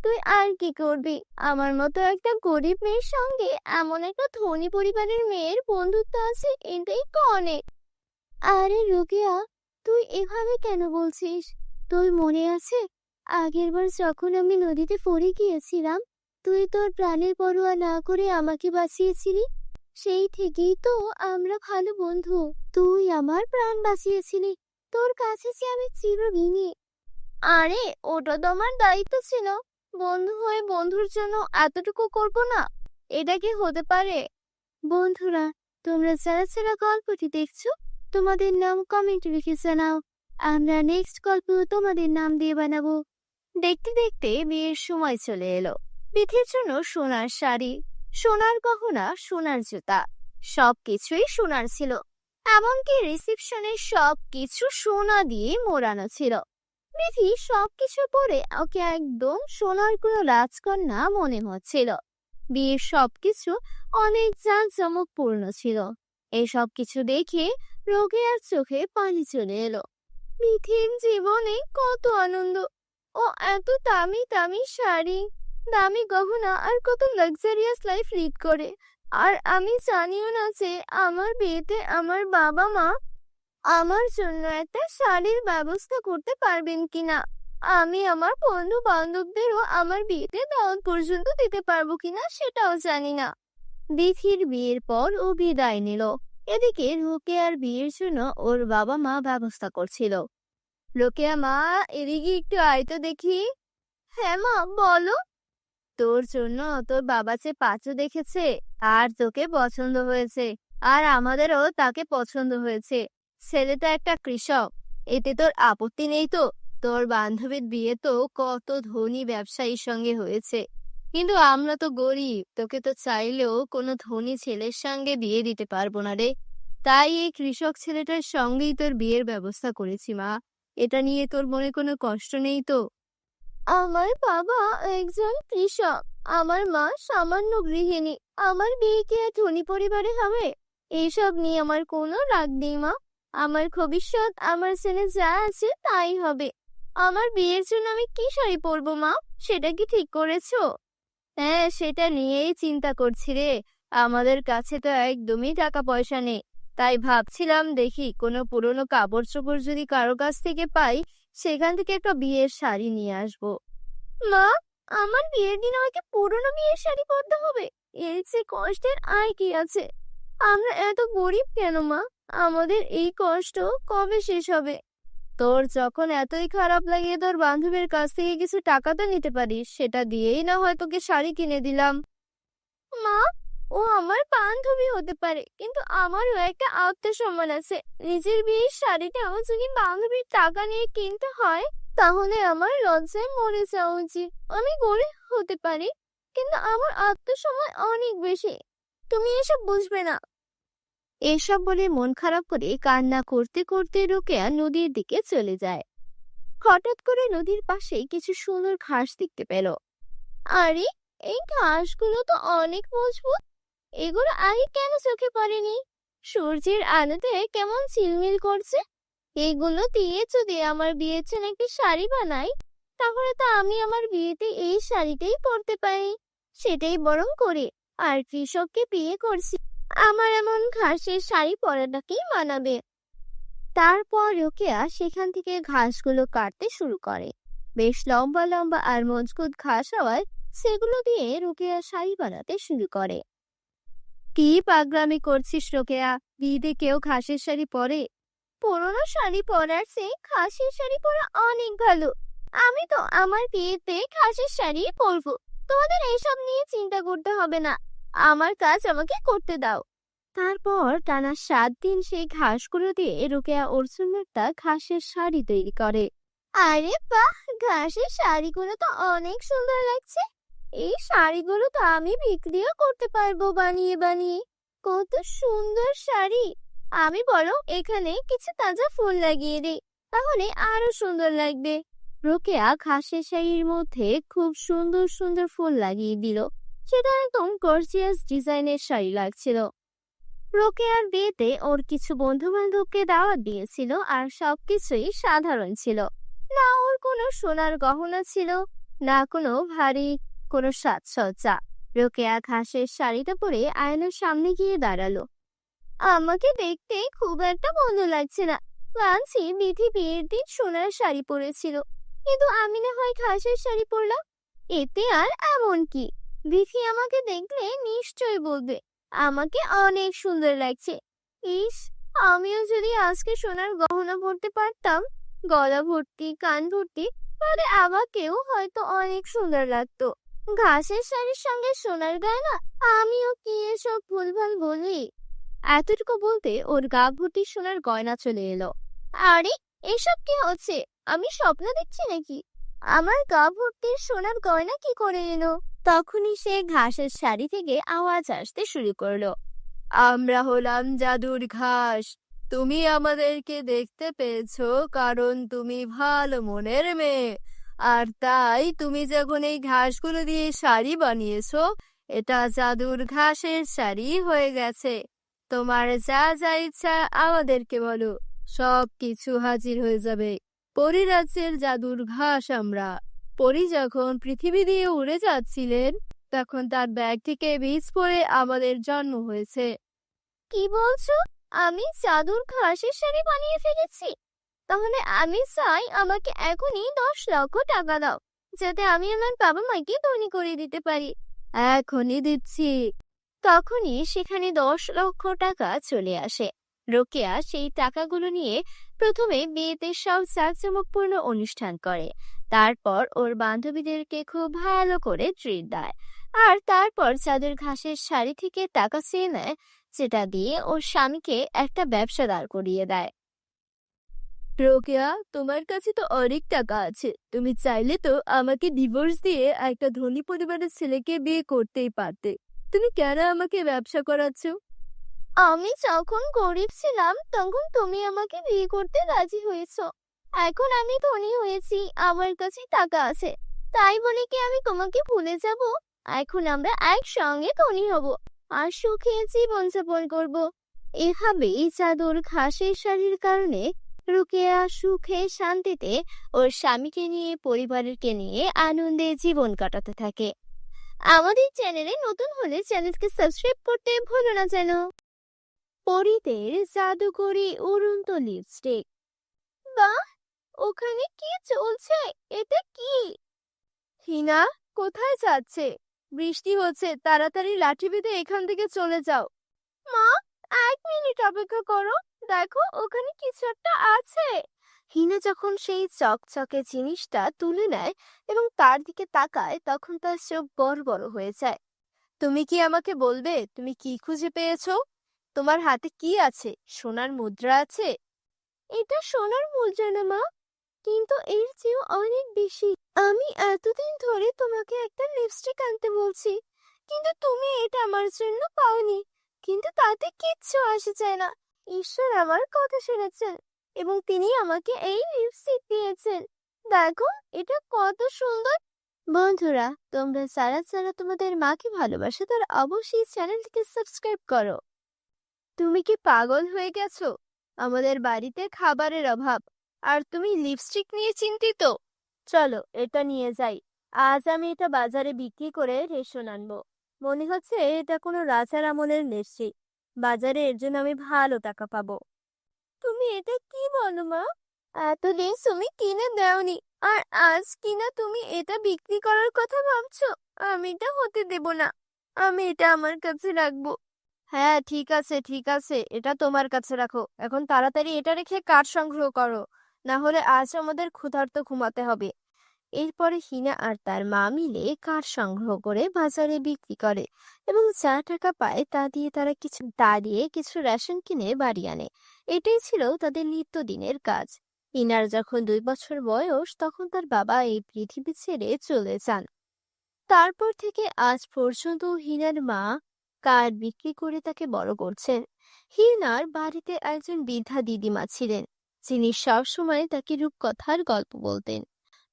তুই আর কি করবি? আমার মতো একটা গরিব মেয়ের সঙ্গে এমন একটা ধনী পরিবারের মেয়ের বন্ধুত্ব আছে, এটাই তো অনেক। আরে রোকেয়া, তুই এভাবে কেন বলছিস? তোর মনে আছে আগেরবার যখন আমি নদীতে পড়ে গিয়েছিলাম, তুই তোর প্রাণের পরোয়া না করে আমাকে বাঁচিয়েছিলি? সেই থেকেই তো আমরা ভালো বন্ধু। তুই আমার প্রাণ বাঁচিয়েছিলি, তোর কাছে যে আমি চিরঋণী। আরে ওটা তো আমার দায়িত্ব ছিল। বন্ধু হয়ে বন্ধুর জন্য এতটুকু করব না, এটা কি হতে পারে? বন্ধুরা, তোমরা যারা যারা গল্পটি দেখছো তোমাদের নাম কমেন্টে লিখে জানাও। আমরা নেক্সট গল্প তোমাদের নাম দিয়ে বানাবো। দেখতে দেখতে বিয়ের সময় চলে এলো। বিথির জন্য সোনার শাড়ি, সোনার গহনা, সোনার জুতা, সবকিছুই সোনার ছিল। এমনকি রিসেপশনের সবকিছু সোনা দিয়ে মোড়ানো ছিল। বিথি সবকিছু পরে ওকে একদম সোনার কোনো রাজকন্যা মনে হচ্ছিল। বিয়ের সবকিছু অনেক জাঁকজমকপূর্ণ ছিল। এই সব কিছু দেখে রোকেয়ার চোখে পানি চলে এলো। বিথির জীবনে কত আনন্দ! ও এত দামি দামি শাড়ি, দামি গহনা আর কত লাক্সারিয়াস লাইফ লিড করে। আর আমি জানিও না যে আমার বিয়েতে আমার বাবা মা আমার জন্য একটা শাড়ির ব্যবস্থা করতে পারবেন কিনা। আমি আমার বন্ধু বান্ধবদেরও আমার বিয়েতে দাওয়াত পর্যন্ত দিতে পারবো কিনা সেটাও জানি না। বিথির বিয়ের পর ও বিদায় নিল। এদিকে রোকেয়ার বিয়ের জন্য ওর বাবা মা ব্যবস্থা করছিল। রোকেয়া মা, এদিকে একটু আয় তো দেখি। হ্যাঁ মা, বলো। তোর জন্য তোর বাবা যে পাত্র দেখেছে আর তোকে পছন্দ হয়েছে, আর আমাদেরও তাকে পছন্দ হয়েছে। ছেলেটা একটা কৃষক, এতে তোর আপত্তি নেই তো? তোর বান্ধবীর বিয়ে তো কত ধনী ব্যবসায়ীর সঙ্গে হয়েছে, কিন্তু আমরা তো গরিব, তোকে তো চাইলেও কোনো ধনী ছেলের সঙ্গে বিয়ে দিতে পারবো না রে। তাই এই কৃষক ছেলেটার সঙ্গেই তোর বিয়ের ব্যবস্থা করেছি মা। এটা নিয়ে তোর মনে কোনো কষ্ট নেই তো? আমার বাবা একজন কৃষক, আমার মা সামান্য গৃহিণী। আমার বিয়ে কি আর ধনী পরিবারে হবে? এইসব নিয়ে আমার কোনো রাগ নেই মা। আমার ভবিষ্যৎ আমার ছেলে যা আছে তাই হবে। আমার বিয়ের জন্য আমি কি শাড়ি পরবো মা, সেটা কি ঠিক করেছো? হ্যাঁ, সেটা নিয়েই চিন্তা করছি রে। আমাদের কাছে তো একদমই টাকা পয়সা নেই, তাই ভাবছিলাম দেখি কোনো পুরনো কাপড় চোপড় যদি কারো কাছ থেকে পাই, সেখান থেকে একটা বিয়ের শাড়ি নিয়ে আসবো। মা, আমার বিয়ের দিন আমাকে পুরনো বিয়ের শাড়ি পরতে হবে? এর চেয়ে কষ্টের আর কি আছে? আমরা এত গরিব কেন মা? আমাদের এই কষ্ট কবে শেষ হবে? তোর যখন এতই খারাপ লাগে তোর বান্ধবীর কাছ থেকে কিছু টাকা তো নিতে পারিস, সেটা দিয়েই না হয় তোকে শাড়ি কিনে দিলাম। মা, ও আমার বান্ধবী হতে পারে, কিন্তু আমারও একটা আত্মসম্মান আছে। নিজের বিয়ের শাড়িটাও যদি বান্ধবীর টাকা নিয়ে কিনতে হয়, তাহলে আমার লজ্জায় মরে যাওয়া উচিত। আমি গরিব হতে পারি, কিন্তু আমার আত্মসম্মান অনেক বেশি। তুমি এসব বুঝবে না। এসব বলে মন খারাপ করে কান্না করতে করতে রোকেয়া নদীর দিকে চলে যায়। হঠাৎ করে নদীর পাশে কিছু সুন্দর ঘাস দেখতে পেল। আরে, এই ঘাসগুলো তো অনেক মজবুত। এগুলো আগে কেন চোখে পড়েনি? সূর্যের আলোতে কেমন ঝিলমিল করছে। এগুলো দিয়ে যদি আমার বিয়ের জন্য একটি শাড়ি বানাই, তাহলে তো আমি আমার বিয়েতে এই শাড়িটাই পরতে পারি। সেটাই বরং করে। আর কৃষককে বিয়ে করছি, আমার এমন ঘাসের শাড়ি পরাটাকেই মানাবে। তারপর রোকেয়া সেখান থেকে ঘাসগুলো কাটতে শুরু করে। বেশ লম্বা লম্বা আর মজবুত ঘাস হওয়ায় সেগুলো দিয়ে রোকেয়া শাড়ি বানাতে শুরু করে। কি পাগলামি করছিস রোকেয়া? বিয়েতে কেউ ঘাসের শাড়ি পরে? পুরোনো শাড়ি পরার চেয়ে ঘাসের শাড়ি পরা অনেক ভালো। আমি তো আমার বিয়েতে ঘাসের শাড়ি পরবো। তোমাদের এসব নিয়ে চিন্তা করতে হবে না। আমার কাজ আমাকে করতে দাও। তারপর টানা 7 দিন সেই ঘাসগুলো দিয়ে রোকেয়া ওর জন্য একটা ঘাসের শাড়ি তৈরি করে। আরে বাহ, ঘাসের শাড়িগুলো তো অনেক সুন্দর লাগছে। এই শাড়িগুলো তো আমি বিক্রিও করতে পারবো বানিয়ে বানিয়ে। কত সুন্দর শাড়ি! আমি বরং এখানে কিছু তাজা ফুল লাগিয়ে দিই, তাহলে আরো সুন্দর লাগবে। রোকেয়া ঘাসের শাড়ির মধ্যে খুব সুন্দর সুন্দর ফুল লাগিয়ে দিল। সেটা একদম গর্জিয়াস ডিজাইনের শাড়ি লাগছিল। রোকেয়ার বিয়েতে ওর কিছু বন্ধু বান্ধবকে দাওয়াত দিয়েছিল, আর সবকিছুই সাধারণ ছিল। না ওর কোনো সোনার গহনা ছিল, না কোনো ভারী কোনো সাজসজ্জা। রোকেয়া ঘাসের শাড়িটা পরে আয়নার সামনে গিয়ে দাঁড়ালো। আমাকে দেখতে খুব একটা ভালো লাগছে না। ভাবছি বিধি বিয়ের দিন সোনার শাড়ি পরেছিল, কিন্তু আমি না হয় ঘাসের শাড়ি পরলাম। এতে আর এমন কি? বিধি আমাকে দেখলে নিশ্চয়ই বলবে আমাকে অনেক সুন্দর লাগছে। ইস, আমিও যদি আজকে সোনার গহনা পরতে পারতাম, গলা ভর্তি কান ভর্তি, তাহলে আমাকেও হয়তো অনেক সুন্দর লাগতো। ঘাসের শাড়ির সঙ্গে সোনার গয়না, আমিও কি এসব ভুলভাল বলি? এতটুকু বলতে ওর গা ভর্তি সোনার গয়না চলে এলো। আরে, এসব কি হচ্ছে? আমি স্বপ্ন দেখছি নাকি? আমার গা ভর্তি সোনার গয়না কি করে এলো? তখনই সে ঘাসের শাড়ি থেকে আওয়াজ আসতে শুরু করলো। আমরা হলাম জাদুর ঘাস। তুমি আমাদেরকে দেখতে পেয়েছো কারণ তুমি ভালো মনের মেয়ে। আর তাই তুমি যখন এই ঘাসগুলো দিয়ে শাড়ি বানিয়েছো, এটা জাদুর ঘাসের শাড়ি হয়ে গেছে। তোমার যা যা ইচ্ছা আমাদেরকে বলো, সব কিছু হাজির হয়ে যাবে। পরিরাজ্যের জাদুর ঘাস আমরা। পরি যখন পৃথিবী দিয়ে উড়ে যাচ্ছিলেন, তখন তার ব্যাগ থেকে বীজ পড়ে আমাদের জন্ম হয়েছে। কি বলছো? আমি জাদুর ঘাসের শাড়ি বানিয়ে ফেলেছি? তাহলে আমি চাই আমাকে এখনই 10 লক্ষ টাকা দাও, যাতে আমি আমার বাবা মাকে ধনী করে দিতে পারি। এখনই দিচ্ছি। তখনই সেখানে 10 লক্ষ টাকা চলে আসে। রোকেয়া সেই টাকাগুলো নিয়ে প্রথমে বিয়েতে সব জাঁকজমকপূর্ণ অনুষ্ঠান করে। তারপর ওর বান্ধবীদেরকে খুব ভালো করে ট্রিট দেয়। আর তারপর চাদর ঘাসের শাড়ি থেকে টাকা চেয়ে নেয়, যেটা দিয়ে ওর স্বামীকে একটা ব্যবসা দাঁড় করিয়ে দেয়। রোকেয়া, তোমার কাছে তো অনেক টাকা আছে। তুমি চাইলে তো আমাকে ডিভোর্স দিয়ে একটা ধনী পরিবারের ছেলেকে বিয়ে করতেই পারতে। তুমি কেন আমাকে ব্যবসা করাচ্ছ? আমি যখন গরিব ছিলাম তখন তুমি আমাকে বিয়ে করতে রাজি হয়েছো। এখন আমি ধনী হয়েছি, আমার কাছে টাকা আছে, তাই বলে কি আমি তোমাকে ভুলে যাব? এখন আমরা একসঙ্গে ধনী হব আর সুখে জীবন যাপন করব। এভাবেই চাদর ঘাসের শাড়ির কারণে রোকেয়া সুখে শান্তিতে ওর স্বামীকে নিয়ে পরিবারকে নিয়ে আনন্দে জীবন কাটাতে থাকে। আমাদের চ্যানেলে নতুন হলে চ্যানেলকে সাবস্ক্রাইব করতে ভুলো না যেন। পরীদের জাদুকরি উড়ন্ত লিপস্টিক। বাহ, ওখানে কি চলছে? এটা কি? হিনা, কোথায় যাচ্ছে? বৃষ্টি হচ্ছে, তাড়াতাড়ি লাঠি বেঁধে এখান থেকে চলে যাও। মা, 1 মিনিট অপেক্ষা করো, দেখো ওখানে কিছু একটা আছে। হিনা যখন সেই চকচকে জিনিসটা তুলে নেয় এবং তার দিকে তাকায়, তখন তার চোখ বড় বড় হয়ে যায়। তুমি কি আমাকে বলবে তুমি কি খুঁজে পেয়েছো? তোমার হাতে কি আছে? সোনার মুদ্রা আছে? এটা সোনার মুদ্রা না মা, কিন্তু এর চেয়েও অনেক বেশি। আমি এতদিন ধরে তোমাকে একটা লিপস্টিক আনতে বলছি, কিন্তু তুমি এটা আমার জন্য পাওনি। কিন্তু তাতে কিচ্ছু আসে যায় না। ঈশ্বর আমার কথা শুনেছেন এবং তিনি আমাকে এই লিপস্টিক দিয়েছেন। দেখো এটা কত সুন্দর। বন্ধুরা, তোমরা যারা যারা তোমাদের মাকে ভালোবাসো তারা অবশ্যই চ্যানেলটিকে সাবস্ক্রাইব করো। তুমি কি পাগল হয়ে গেছো? আমাদের বাড়িতে খাবারের অভাব, আর তুমি লিপস্টিক নিয়ে চিন্তিত? চলো এটা নিয়ে যাই। আজ আমি এটা বাজারে বিক্রি করে রেশন আনবো। মনে হচ্ছে এটা কোনো রাজার আমলের লিপস্টিক। বাজারে এর জন্য আমি ভালো টাকা পাবো। তুমি এটা কি বলো মা? এতদিন তুমি কিনে দাওনি, আর আজ কিনা তুমি এটা বিক্রি করার কথা ভাবছো? আমি এটা হতে দেব না। আমি এটা আমার কাছে রাখবো। হ্যাঁ, ঠিক আছে ঠিক আছে, এটা তোমার কাছে রাখো। এখন তাড়াতাড়ি এটা রেখে কাঠ সংগ্রহ করো, না হলে আজ আমাদের ক্ষুধার্ত ঘুমাতে হবে। এরপরে হিনা আর তার মা মিলে কাঠ সংগ্রহ করে বাজারে বিক্রি করে এবং যা টাকা পায় তা দিয়ে কিছু রেশন কিনে বাড়ি আনে। এটাই ছিল তাদের নিত্যদিনের কাজ। হিনার যখন 2 বছর বয়স, তখন তার বাবা এই পৃথিবী ছেড়ে চলে যান। তারপর থেকে আজ পর্যন্ত হিনার মা কাঠ বিক্রি করে তাকে বড় করছেন। হিনার বাড়িতে একজন বৃদ্ধা দিদিমা ছিলেন, যিনি সবসময় তাকে রূপকথার গল্প বলতেন।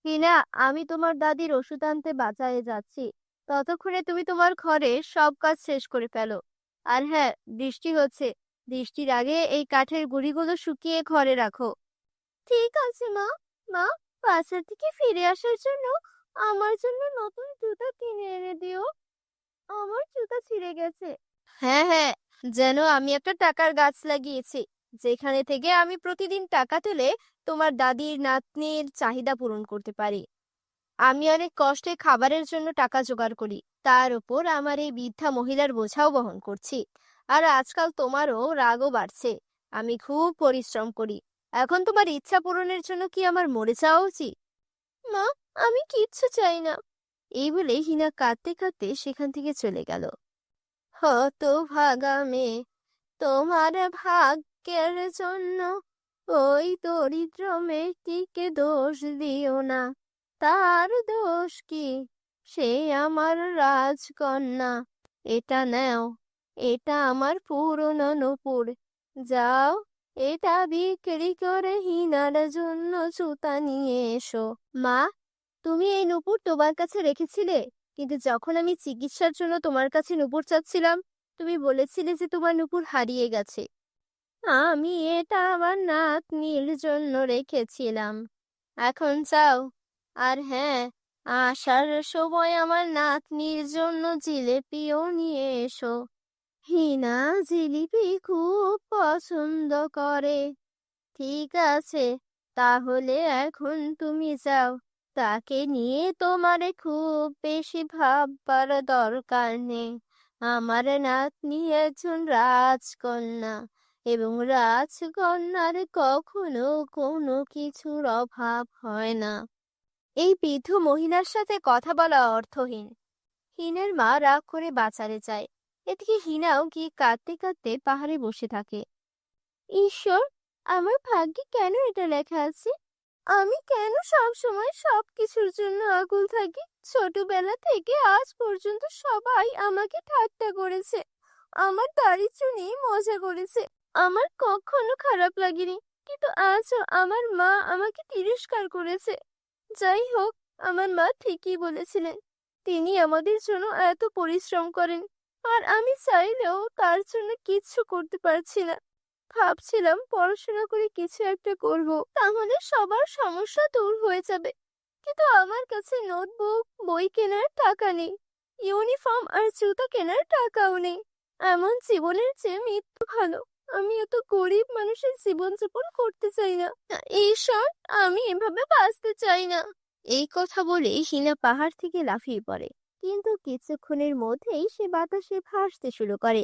হিনা, আমি তোমার দাদির ওষুধ আনতে বাজারে যাচ্ছি, ততক্ষণে তুমি তোমার ঘরে সব কাজ শেষ করে ফেলো। আর হ্যাঁ, বৃষ্টি হচ্ছে, বৃষ্টির আগে এই কাঠের গুঁড়িগুলো শুকিয়ে ঘরে রাখো। ঠিক আছে মা। মা, বাজার থেকে ফিরে আসার জন্য আমার জন্য নতুন জুতা কিনে এনে দিও। আমার জুতা ছিঁড়ে গেছে। হ্যাঁ হ্যাঁ, যেন আমি একটা টাকার গাছ লাগিয়েছি, যেখানে থেকে আমি প্রতিদিন টাকা তুলে তোমার দাদির নাতনির চাহিদা পূরণ করতে পারি। আমি অনেক কষ্টে খাবারের জন্য টাকা জোগাড় করি, তার উপর আমার এই বৃদ্ধা মহিলার বোঝাও বহন করছি। আর আজকাল তোমারও রাগও বাড়ছে। আমি খুব পরিশ্রম করি। এখন তোমার ইচ্ছা পূরণের জন্য কি আমার মরে যাওয়া উচিত? মা, আমি কিচ্ছু চাই না। এই বলে হিনা কাঁদতে কাঁদতে সেখান থেকে চলে গেল। হতভাগা মেয়ে, তোমার ভাগ্যের জন্য ওই দরিদ্র মেয়েটিকে দোষ দিও না। তার দোষ কি? সে আমার রাজকন্যা। এটা নাও, এটা আমার পুরনো নূপুর। যাও, এটা বিক্রি করে হিনার জন্য জুতা নিয়ে এসো। মা, তুমি এই নূপুর তোমার কাছে রেখেছিলে, কিন্তু যখন আমি চিকিৎসার জন্য তোমার কাছে নূপুর চাচ্ছিলাম, তুমি বলেছিলে যে তোমার নূপুর হারিয়ে গেছে। আমি এটা আমার নাতনির জন্য রেখেছিলাম। এখন যাও, আর হ্যাঁ, আসার সময় আমার নাতনির জন্য জিলেপিও নিয়ে এসো। হিনা জিলিপি খুব পছন্দ করে। ঠিক আছে, তাহলে এখন তুমি যাও। তাকে নিয়ে তোমারে খুব বেশি ভাববার দরকার নেই। আমার নাতনি একজন রাজকন্যা, এবং রাজকন্যার কখনো কোনো কিছুর অভাব হয় না। এই বৃদ্ধ মহিলার সাথে কথা বলা অর্থহীন। হিনের মা রাগ করে বাজারে যায়। এদিকে হিনাও গিয়ে কাঁদতে কাঁদতে পাহাড়ে বসে থাকে। ঈশ্বর, আমার ভাগ্যে কেন এটা লেখা আছে? আমি কেন সব সময় সবকিছুর জন্য আকুল থাকি? ছোটবেলা থেকে আজ পর্যন্ত সবাই আমাকে ঠাট্টা করেছে, আমার দারিদ্র্য নিয়ে মজা করেছে। আমার কখনো খারাপ লাগেনি, কিন্তু আজও আমার মা আমাকে তিরস্কার করেছে। যাই হোক, আমার মা ঠিকই বলেছিলেন। তিনি আমাদের জন্য এত পরিশ্রম করেন, আর আমি চাইলেও তার জন্য কিচ্ছু করতে পারছি না। ভাবছিলাম পড়াশোনা করে কিছু একটা করব, তাহলে সবার সমস্যা দূর হয়ে যাবে। কিন্তু আমার কাছে নোটবুক, বই কেনার টাকা নেই, ইউনিফর্ম আর জুতা কেনার টাকাও নেই। এমন জীবনের চেয়ে মৃত্যু ভালো। আমি এত গরিব মানুষের জীবনযাপন করতে চাই না। ঈশ্বর, আমি এভাবে বাঁচতে চাই না। এই কথা বলে হিনা পাহাড় থেকে লাফিয়ে পড়ে, কিন্তু কিছুক্ষণের মধ্যেই সে বাতাসে ভাসতে শুরু করে।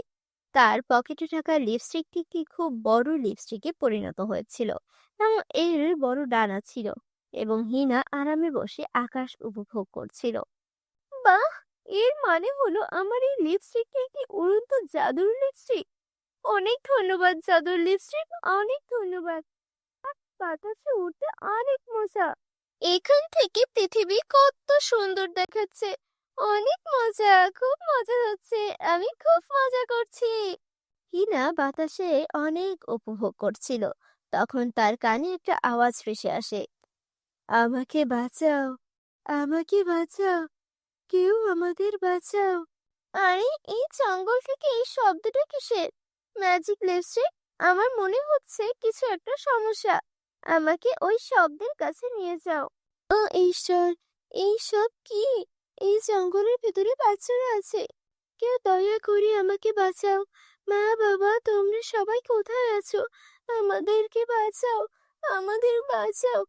তার পকেটে থাকা লিপস্টিকটি খুব বড় লিপস্টিকে পরিণত হয়েছিল এবং এর বড় ডানা ছিল, এবং হিনা আরামে বসে আকাশ উপভোগ করছিল। বাহ! এর মানে হলো আমার এই লিপস্টিকটা একটি উড়ন্ত জাদুর লিপস্টিক। অনেক ধন্যবাদ জাদুর লিপস্টিক, অনেক ধন্যবাদ। বাতাসে উঠতে অনেক মজা। এখান থেকে পৃথিবী কত সুন্দর দেখাচ্ছে। অনেক মজা, খুব মজা হচ্ছে। আমি খুব মজা করছি। হিনা বাতাসে অনেক উপভোগ করছিল। তখন তার কানে একটা আওয়াজ ভেসে আসে, আমাকে বাঁচাও, আমাকে বাঁচাও, কেউ আমাদের বাঁচাও। আরে এই জঙ্গল থেকে এই শব্দটা কিসের? ম্যাজিক লিপস্টিক, আমার মনে হচ্ছে কিছু একটা সমস্যা। আমাকে ওই শব্দের কাছে নিয়ে যাও। ও ঈশ্বর, এই সব কি? এই জঙ্গলের ভেতরে বাচ্চারা আছে। কেউ দয়া করে আমাকে বাঁচাও। মা বাবা, তোমরা সবাই কোথায় আছো? আমাদেরকে বাঁচাও, আমাদের বাঁচাও।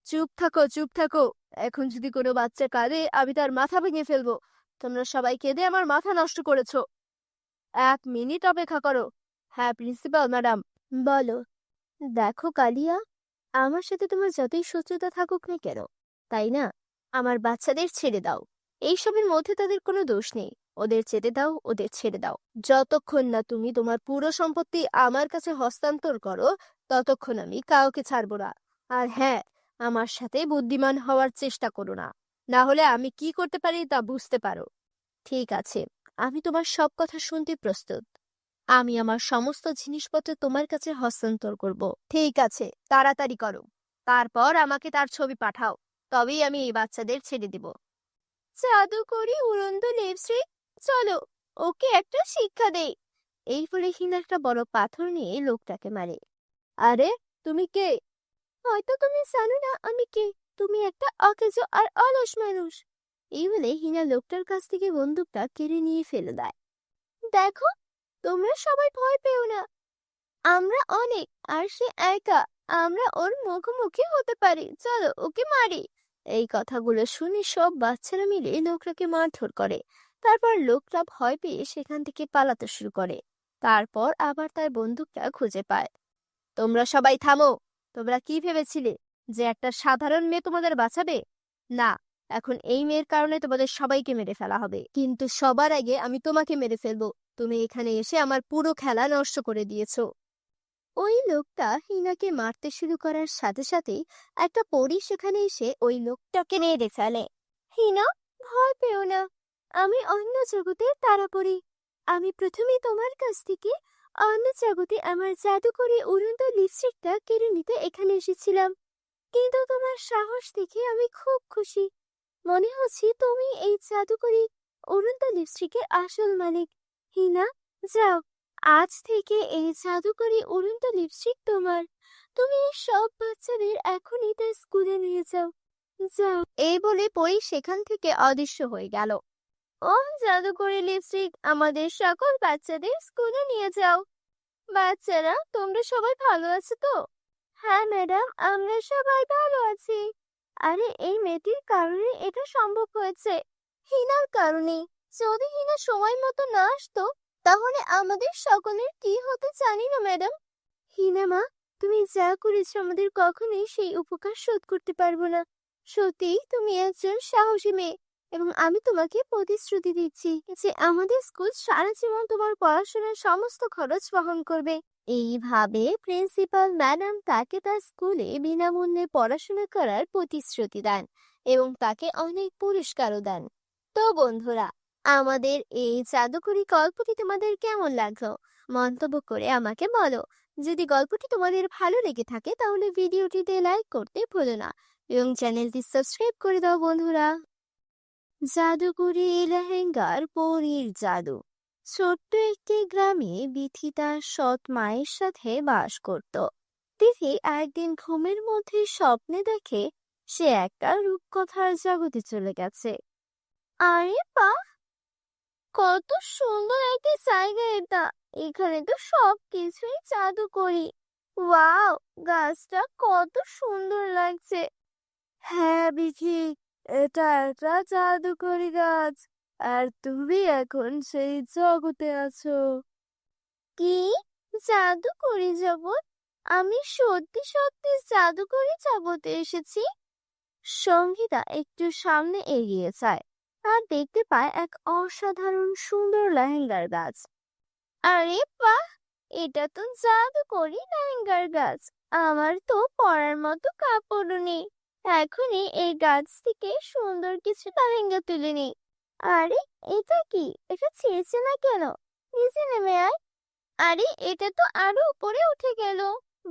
চুপ থাকো, চুপ থাকো। এখন যদি কোনো বাচ্চা কাঁদে আমি তার মাথা ভেঙে ফেলবো। তোমরা সবাই কেঁদে আমার মাথা নষ্ট করেছো। 1 মিনিট অপেক্ষা করো। হ্যাঁ প্রিন্সিপাল ম্যাডাম, বলো। দেখো কালিয়া, আমার সাথে তোমার যতই শত্রুতা থাকুক না কেন, তাই না, আমার বাচ্চাদের ছেড়ে দাও। এইসবের মধ্যে তাদের কোনো দোষ নেই। ওদের যেতে দাও, ওদের ছেড়ে দাও। যতক্ষণ না তুমি তোমার পুরো সম্পত্তি আমার কাছে হস্তান্তর করো, ততক্ষণ আমি কাউকে ছাড়বো না। আর হ্যাঁ, আমার সাথে বুদ্ধিমান হওয়ার চেষ্টা করো না, না হলে আমি কি করতে পারি তা বুঝতে পারো। ঠিক আছে, আমি তোমার সব কথা শুনতে প্রস্তুত। আমি আমার সমস্ত জিনিসপত্র তোমার কাছে হস্তান্তর করব। ঠিক আছে, তাড়াতাড়ি করো। তারপর আমাকে তার ছবি পাঠাও, তবেই আমি এই বাচ্চাদের ছেড়ে দিব। জাদুকরি উড়ন্ত লিপস্টিক, চলো ওকে একটা শিক্ষা দেই। এই বলে হিনা একটা বড় পাথর নিয়ে লোকটাকে মারে। আরে তুমি কে? হয়তো তুমি জানো না আমি কে। তুমি একটা অকেজো আর অলস মানুষ। এই বলে হিনা লোকটার কাছ থেকে বন্দুকটা কেড়ে নিয়ে ফেলে দেয়। দেখো, তোমরা সবাই ভয় পেও না। আমরা অনেক, আর সে একা। আমরা ওর মুখোমুখি হতে পারি। চলো ওকে মারি। এই কথাগুলো শুনে সব বাচ্চারা মিলে লোকটাকে মারধর করে। তারপর লোকটা ভয় পেয়ে সেখান থেকে পালাতে শুরু করে। তারপর আবার তার বন্দুকটা খুঁজে পায়। তোমরা সবাই থামো। তোমরা কি ভেবেছিলে যে একটা সাধারণ মেয়ে তোমাদের বাঁচাবে? না, এখন এই মেয়ের কারণে তোমাদের সবাইকে মেরে ফেলা হবে। কিন্তু সবার আগে আমি তোমাকে মেরে ফেলবো। তুমি এখানে এসে আমার পুরো খেলা নষ্ট করে দিয়েছো। ওই লোকটা হিনাকে মারতে শুরু করার সাথে সাথেই একটা পরী সেখানে এসে ওই লোকটাকে মেরে ফেলে। হিনা, ভয় পেও না। আমি অন্য জগতের তারাপরি। আমি প্রথমে তোমার কাছ থেকে অন্য জগতে আমার জাদুকরি উড়ন্ত লিপস্টিকটা কেড়ে নিতে এখানে এসেছিলাম, কিন্তু তোমার সাহস দেখে আমি খুব খুশি। মনে হচ্ছে তুমি এই জাদুকরি উড়ন্ত লিপস্টিকের আসল মালিক। হিনা, যাও, আজ থেকে এই জাদুকরি উড়ন্ত লিপস্টিক তোমার। তুমি এই সব বাচ্চাদের এখনই তার স্কুলে নিয়ে যাও, যাও। এই বলে পরি সেখান থেকে অদৃশ্য হয়ে গেল। ও জাদুকরি লিপস্টিক, আমাদের সকল বাচ্চাদের স্কুলে নিয়ে যাও। বাচ্চারা, তোমরা সবাই ভালো আছো তো? হ্যাঁ ম্যাডাম, আমরা সবাই ভালো আছি। আরে এই মেয়েটির কারণে এটা সম্ভব হয়েছে, হিনার কারণে। যদি হিনা সময় মতো না আসতো, তাহলে আমাদের সকলের কি হতে জানি না ম্যাডাম। হিনা মা, তুমি যা করেছো আমাদের কখনোই সেই উপকার শোধ করতে পারবো না। সত্যিই তুমি একজন সাহসী মেয়ে, এবং আমি তোমাকে প্রতিশ্রুতি দিচ্ছি যে আমাদের স্কুল সারা জীবন তোমার পড়াশোনার সমস্ত খরচ বহন করবে। এইভাবে প্রিন্সিপাল ম্যাডাম তাকে তার স্কুলে বিনামূল্যে পড়াশোনা করার প্রতিশ্রুতি দেন এবং তাকে অনেক পুরস্কারও দেন। তো বন্ধুরা, আমাদের এই জাদুকরি গল্পটি তোমাদের কেমন লাগলো মন্তব্য করে আমাকে বলো। যদি গল্পটি তোমাদের ভালো লেগে থাকে তাহলে ভিডিওটিতে লাইক করতে ভুলো না, এবং চ্যানেলটি সাবস্ক্রাইব করে দাও বন্ধুরা। জাদুকরি লেহেঙ্গার পরীর জাদু। ছোট্ট একটি গ্রামে বিথি তার সৎ মায়ের সাথে বাস করত। তিথি একদিন ঘুমের মধ্যে স্বপ্নে দেখে সে একটা রূপকথার জগতে চলে গেছে। আরে বাহ, কত সুন্দর একটা জায়গা এটা। এখানে তো সবকিছুই জাদুকরি। ওয়াও, গাছটা কত সুন্দর লাগছে। হ্যাঁ বিথি, এটা একটা জাদুকরি গাছ, আর তুমি এখন সেই জগতে আছো। কি? জাদুকরি জগৎ? আমি সত্যি সত্যি জাদুকরি জগতে এসেছি। সঙ্গীতা একটু সামনে এগিয়ে যায় আর দেখতে পায় এক অসাধারণ সুন্দর লেহেঙ্গার গাছ। আরে বাহ, এটা তো জাদুকরি লেহেঙ্গার গাছ। আমার তো পরার মতো কাপড়ও নেই, এখনই এই গাছ থেকে সুন্দর কিছু লেহেঙ্গা তুলে নেই। আরে এটা কি? এটা ছিঁড়ছে না কেন? নিচে নেমে আয়। আরে এটা তো আরো উপরে উঠে গেল।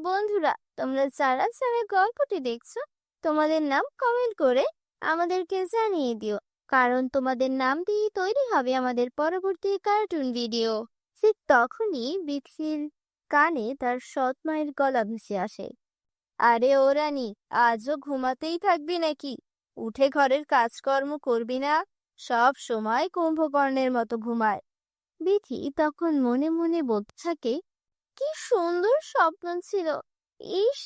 বন্ধুরা, তোমরা যারা যারা গল্পটি দেখছো, তোমাদের নাম কমেন্ট করে আমাদেরকে জানিয়ে দিও, কারণ তোমাদের নাম দিয়ে তৈরি হবে আমাদের পরবর্তী কার্টুন ভিডিও। ঠিক তখনই বিথির কানে তার সৎ মায়ের গলা ভেসে আসে। আরে ও রানী, আজও ঘুমাতেই থাকবি নাকি? উঠে ঘরের কাজকর্ম করবি না? সব সময় কুম্ভকর্ণের মতো ঘুমায়। বিথি তখন মনে মনে বলতে থাকে, কি সুন্দর স্বপ্ন ছিল। ইস,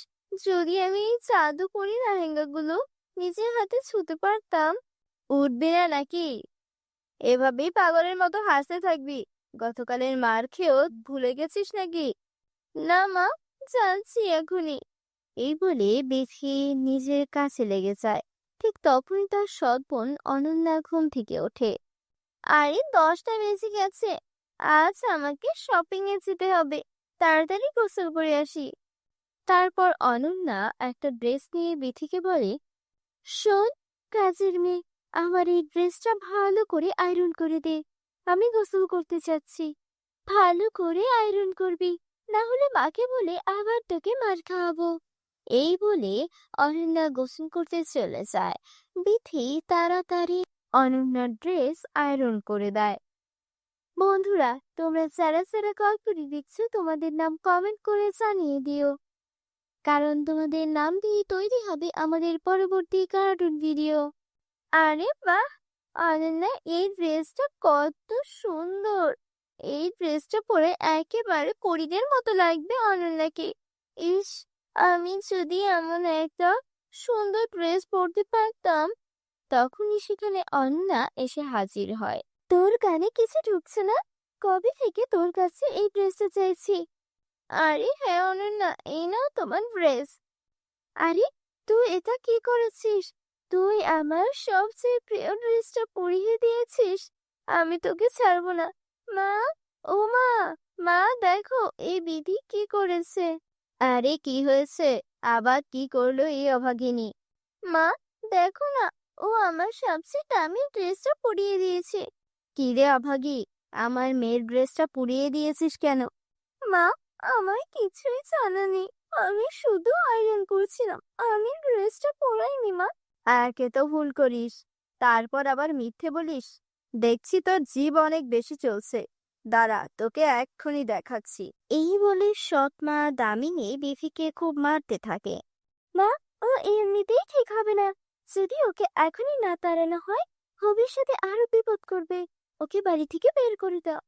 যদি আমি এই জাদুকরি লেহেঙ্গাগুলো নিজের হাতে ছুঁতে পারতাম। উঠবি না নাকি? এভাবেই পাগলের মতো হাসতে থাকবি? গতকালের মার খেয়েও ভুলে গেছিস নাকি? না মা, যাচ্ছি এখনই। এই বলে বিথি নিজের কাছে লেগে যায়। ঠিক তখনই তার সৎ বোন অনন্যা ঘুম থেকে ওঠে। আরে 10টা বেজে গেছে, আজ আমাকে শপিং এ যেতে হবে, তাড়াতাড়ি গোসল করে আসি। তারপর অনন্যা একটা ড্রেস নিয়ে বিথিকে বলে, শোন কাজের মেয়ে, আমার এই ড্রেসটা ভালো করে আয়রন করে দে, আমি গোসল করতে চাচ্ছি। ভালো করে আয়রন করবি, না হলে মাকে বলে আবার তোকে মার খাওয়াবো। এই বলে অনন্যা গোসল করতে চলে যায়। বিথি তাড়াতাড়ি অনন্যার ড্রেস আয়রন করে দেয়। বন্ধুরা, তোমরা যারা যারা গল্পটি দেখছো, তোমাদের নাম কমেন্ট করে জানিয়ে দিও, কারণ তোমাদের নাম দিয়ে তৈরি হবে আমাদের পরবর্তী কার্টুন ভিডিও। আরে বাহ, অনন্যা, এই ড্রেসটা কত সুন্দর। এই ড্রেসটা পরে একেবারে পরীদের মতো লাগবে অনন্যাকে। ইস, আমি যদি এমন একটা সুন্দর ড্রেস পরতে পারতাম। তখনই সেখানে অনন্যা এসে হাজির হয়। তোর কানে কিছু ঢুকছে না? কবে থেকে তোর কাছে এই ড্রেসটা চাইছি। আরে হ্যাঁ অনন্যা, এই নাও তোমার ড্রেস। আরে তুই এটা কি করেছিস? তুই আমার সবচেয়ে প্রিয় ড্রেসটা পরিয়ে দিয়েছিস। আমি তোকে ছাড়বো না। মা, ও মা, মা দেখো এই বিধি কি করেছে। আরে কি হয়েছে? আবার কি করলো এই অভাগিনী? মা দেখো না, ও আমার সবচেয়ে দামি ড্রেসটা পরিয়ে দিয়েছে। কি রে অভাগী, আমার মেয়ের ড্রেসটা পুড়িয়ে দিয়েছিস কেন? মা, আমার কিছুই জানা নেই, আমি শুধু আয়রন করছিলাম, আমি ড্রেসটা পরাইনি মা। একে তো ভুল করিস, তারপর আবার মিথ্যে বলিস। দেখছি তোর জিভ অনেক বেশি চলছে, দাঁড়া তোকে এক্ষুনি দেখাচ্ছি। এই বলে সৎ মা দামিনী বিথিকে খুব মারতে থাকে। মা, ও এমনিতেই ঠিক হবে না, যদি ওকে এখনই না তাড়ানো হয় ভবিষ্যতে আরো বিপদ করবে। ওকে বাড়ি থেকে বের করে দাও।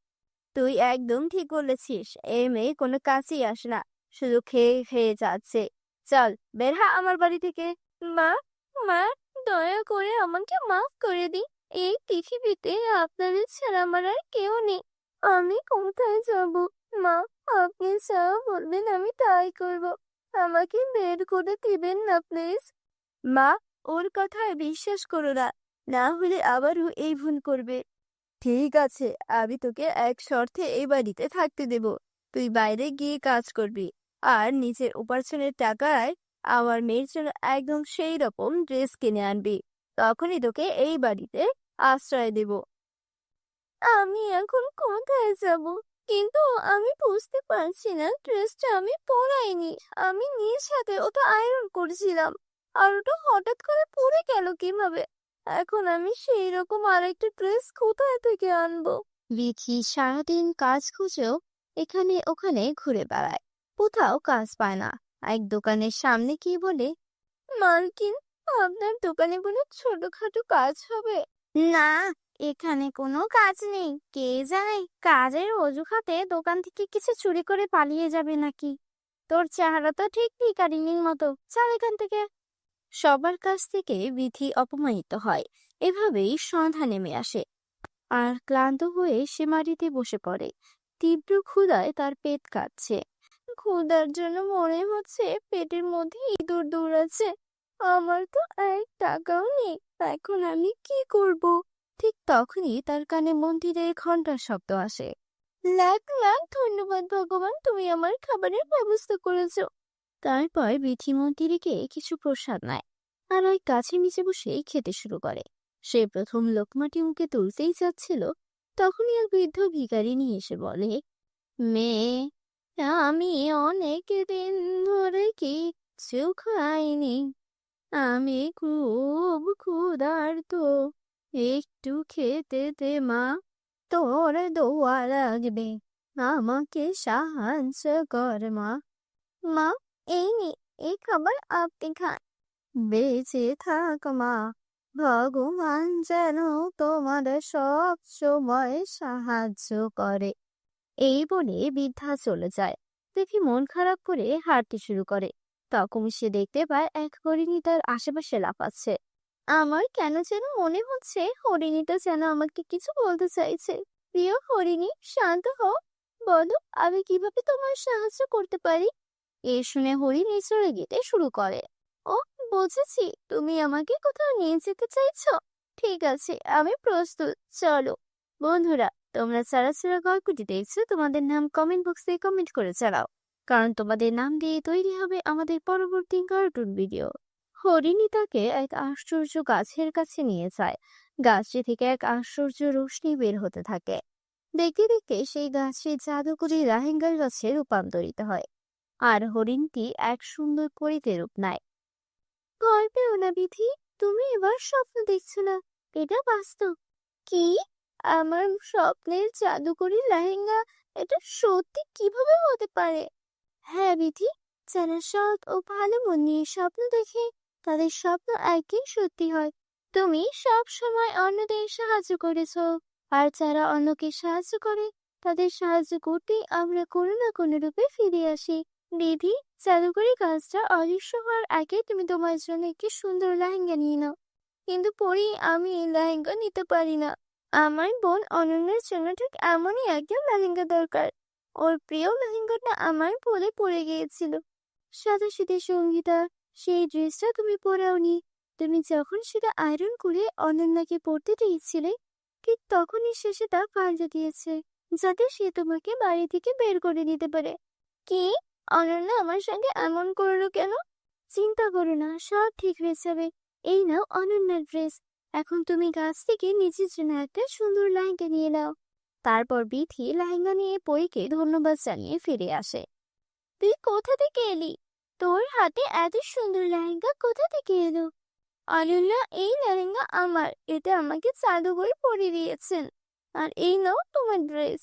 তুই একদম ঠিক বলেছিস, এই মেয়ে কোনো কাজই আসে না, শুধু খেয়ে খেয়ে যাচ্ছে। চল বের হ আমার বাড়ি থেকে। মা, মা, দয়া করে আমাকে মাফ করে দিন। এই পৃথিবীতে আপনাদের ছাড়া আমার আর কেউ নেই। আমি কোথায় যাব? মা, আপনি যা বলবেন আমি তাই করব। আমাকে বের করে দিবেন না প্লিজ। মা, ওর কথায় বিশ্বাস করো না, না হলে আবারও এই ভুল করবে। ঠিক আছে, আমি তোকে এক শর্তে এই বাড়িতে থাকতে দেব। তুই বাইরে গিয়ে কাজ করবি, আর নিজের উপার্জনের টাকায় আমার মেয়ের জন্য একদম সেই রকম ড্রেস কিনে আনবি। তখনই তোকে এই বাড়িতে আশ্রয় দেব। আমি এখন কোথায় যাব? কিন্তু আমি বুঝতে পারছি না, ড্রেসটা আমি পরাইনি, আমি নিজ হাতে ওটা আয়রন করেছিলাম, আর ওটা হঠাৎ করে পরে গেল কিভাবে? এখন আমি সেই রকম আরেকটা ড্রেস কোথায় থেকে আনবো? বিথি সারাদিন কাজ খুঁজেও এখানে ওখানে ঘুরে বেড়ায়, কোথাও কাজ পায় না। এক দোকানের সামনে গিয়ে বলে, মালকিন, আপনার দোকানে কোনো ছোটখাটো কাজ হবে? না, এখানে কোনো কাজ নেই। কে জানে কাজের অজুহাতে দোকান থেকে কিছু চুরি করে পালিয়ে যাবে নাকি। তোর চেহারা তো ঠিক ভিখারিনীর মতো, চল এখান থেকে। সবার কাছ থেকে বিথি অপমানিত হয়। এভাবেই সন্ধ্যা নেমে আসে আর ক্লান্ত হয়ে সে মাটিতে বসে পড়ে। তীব্র ক্ষুধায় তার পেট কাঁপছে। ক্ষুধার জন্য মনে হচ্ছে পেটের মধ্যে ইঁদুর দৌড়াচ্ছে। আমার তো 1 টাকাও নেই, এখন আমি কি করব? ঠিক তখনই তার কানে মন্দিরের ঘন্টার শব্দ আসে। লাখ লাখ ধন্যবাদ ভগবান, তুমি আমার খাবারের ব্যবস্থা করেছো। তারপর বিথি মন্ত্রীকে কিছু প্রসাদ নেয় আর ওই গাছের নিচে বসে খেতে শুরু করে। সে প্রথম লোকমাটি মুখে তুলতেই যাচ্ছিল, তখনই এক বৃদ্ধ ভিখারিনী এসে বলে, মেয়ে, আমি অনেক দিন ধরে কিচ্ছু খাইনি, আমি খুব ক্ষুধার্ত, একটু খেতে দে মা, তোর দোয়া লাগবে, আমাকে সাহায্য কর মা। মা, এই নে, এই খাবার আপনি খান। বেঁচে থাক মা, ভগবান যেন তোমার সব সময় সাহায্য করে। এই বলে বৃদ্ধা চলে যায়। দেখি মন খারাপ করে হাঁটতে শুরু করে। তখন সে দেখতে পায় এক হরিণী তার আশেপাশে লাফাচ্ছে। আমার কেন যেন মনে হচ্ছে হরিণীটা যেন আমাকে কিছু বলতে চাইছে। প্রিয় হরিণী, শান্ত হও, বলো আমি কিভাবে তোমার সাহায্য করতে পারি। এই শুনে হরিণী চলে যেতে শুরু করে। ও, বুঝেছি, তুমি আমাকে কোথাও নিয়ে যেতে চাইছো। ঠিক আছে, আমি প্রস্তুত, চলো। বন্ধুরা, তোমরা যারা যারা গল্পটি দেখছো তোমাদের নাম কমেন্ট বক্সে কমেন্ট করে জানাও, কারণ তোমাদের নাম দিয়ে তৈরি হবে আমাদের পরবর্তী কার্টুন ভিডিও। হরিণী তাকে এক আশ্চর্য গাছের কাছে নিয়ে যায়। গাছটি থেকে এক আশ্চর্য রোশনি বের হতে থাকে। দেখতে দেখতে সেই গাছটি জাদুকরি রাহেঙ্গার গাছে রূপান্তরিত হয় আর হরিণটি এক সুন্দর পরীতে রূপ নেয়। গল্পেও না বিধি, তুমি এবার স্বপ্ন দেখছো না, এটা বাস্তব। কি? আমার স্বপ্নের জাদুকরি লেহেঙ্গা, এটা সত্যি কিভাবে হতে পারে? হ্যাঁ বিধি, যারা সৎ ও ভালো মন নিয়ে স্বপ্ন দেখে তাদের স্বপ্ন একই সত্যি হয়। তুমি সব সময় অন্যদের সাহায্য করেছো, আর যারা অন্যকে সাহায্য করে তাদের সাহায্য করতে আমরা কোনো না কোনো রূপে ফিরে আসি। বিধি, জাদুকরি কাজটা অদৃশ্য হওয়ার আগে তুমি তোমার জন্য একটি সুন্দর লেহেঙ্গা নিয়ে নাও। কিন্তু পরি, আমি এই লেহেঙ্গা নিতে পারি না। আমার বোন অনন্যার জন্য ঠিক এমনই একটা লেহেঙ্গা দরকার। ওর প্রিয় লেহেঙ্গাটা আমার ভুলে পড়ে গিয়েছিল। সাদাসিধে সঙ্গীতা, সেই ড্রেসটা তুমি পরাওনি। তুমি যখন সেটা আয়রন করে অনন্যাকে পরতে দিয়েছিলে, ঠিক তখনই সে সেটা পাল্টে দিয়েছে, যাতে সে তোমাকে বাড়ি থেকে বের করে দিতে পারে। কি? অনন্যা আমার সঙ্গে এমন করলো কেন? চিন্তা করো না, সব ঠিক হয়ে যাবে। এই নাও অনন্যার ড্রেস। এখন তুমি গাছ থেকে নিজের জন্য একটা সুন্দর লেহেঙ্গা নিয়ে নাও। তারপর বিথি লেহেঙ্গা নিয়ে পরীকে ধন্যবাদ জানিয়ে ফিরে আসে। তুই কোথা থেকে এলি? তোর হাতে এত সুন্দর লেহেঙ্গা কোথা থেকে এলো? অনন্যা, এই লেহেঙ্গা আমার, এটা আমাকে জাদুকর পরিয়ে দিয়েছেন। আর এই নাও তোমার ড্রেস।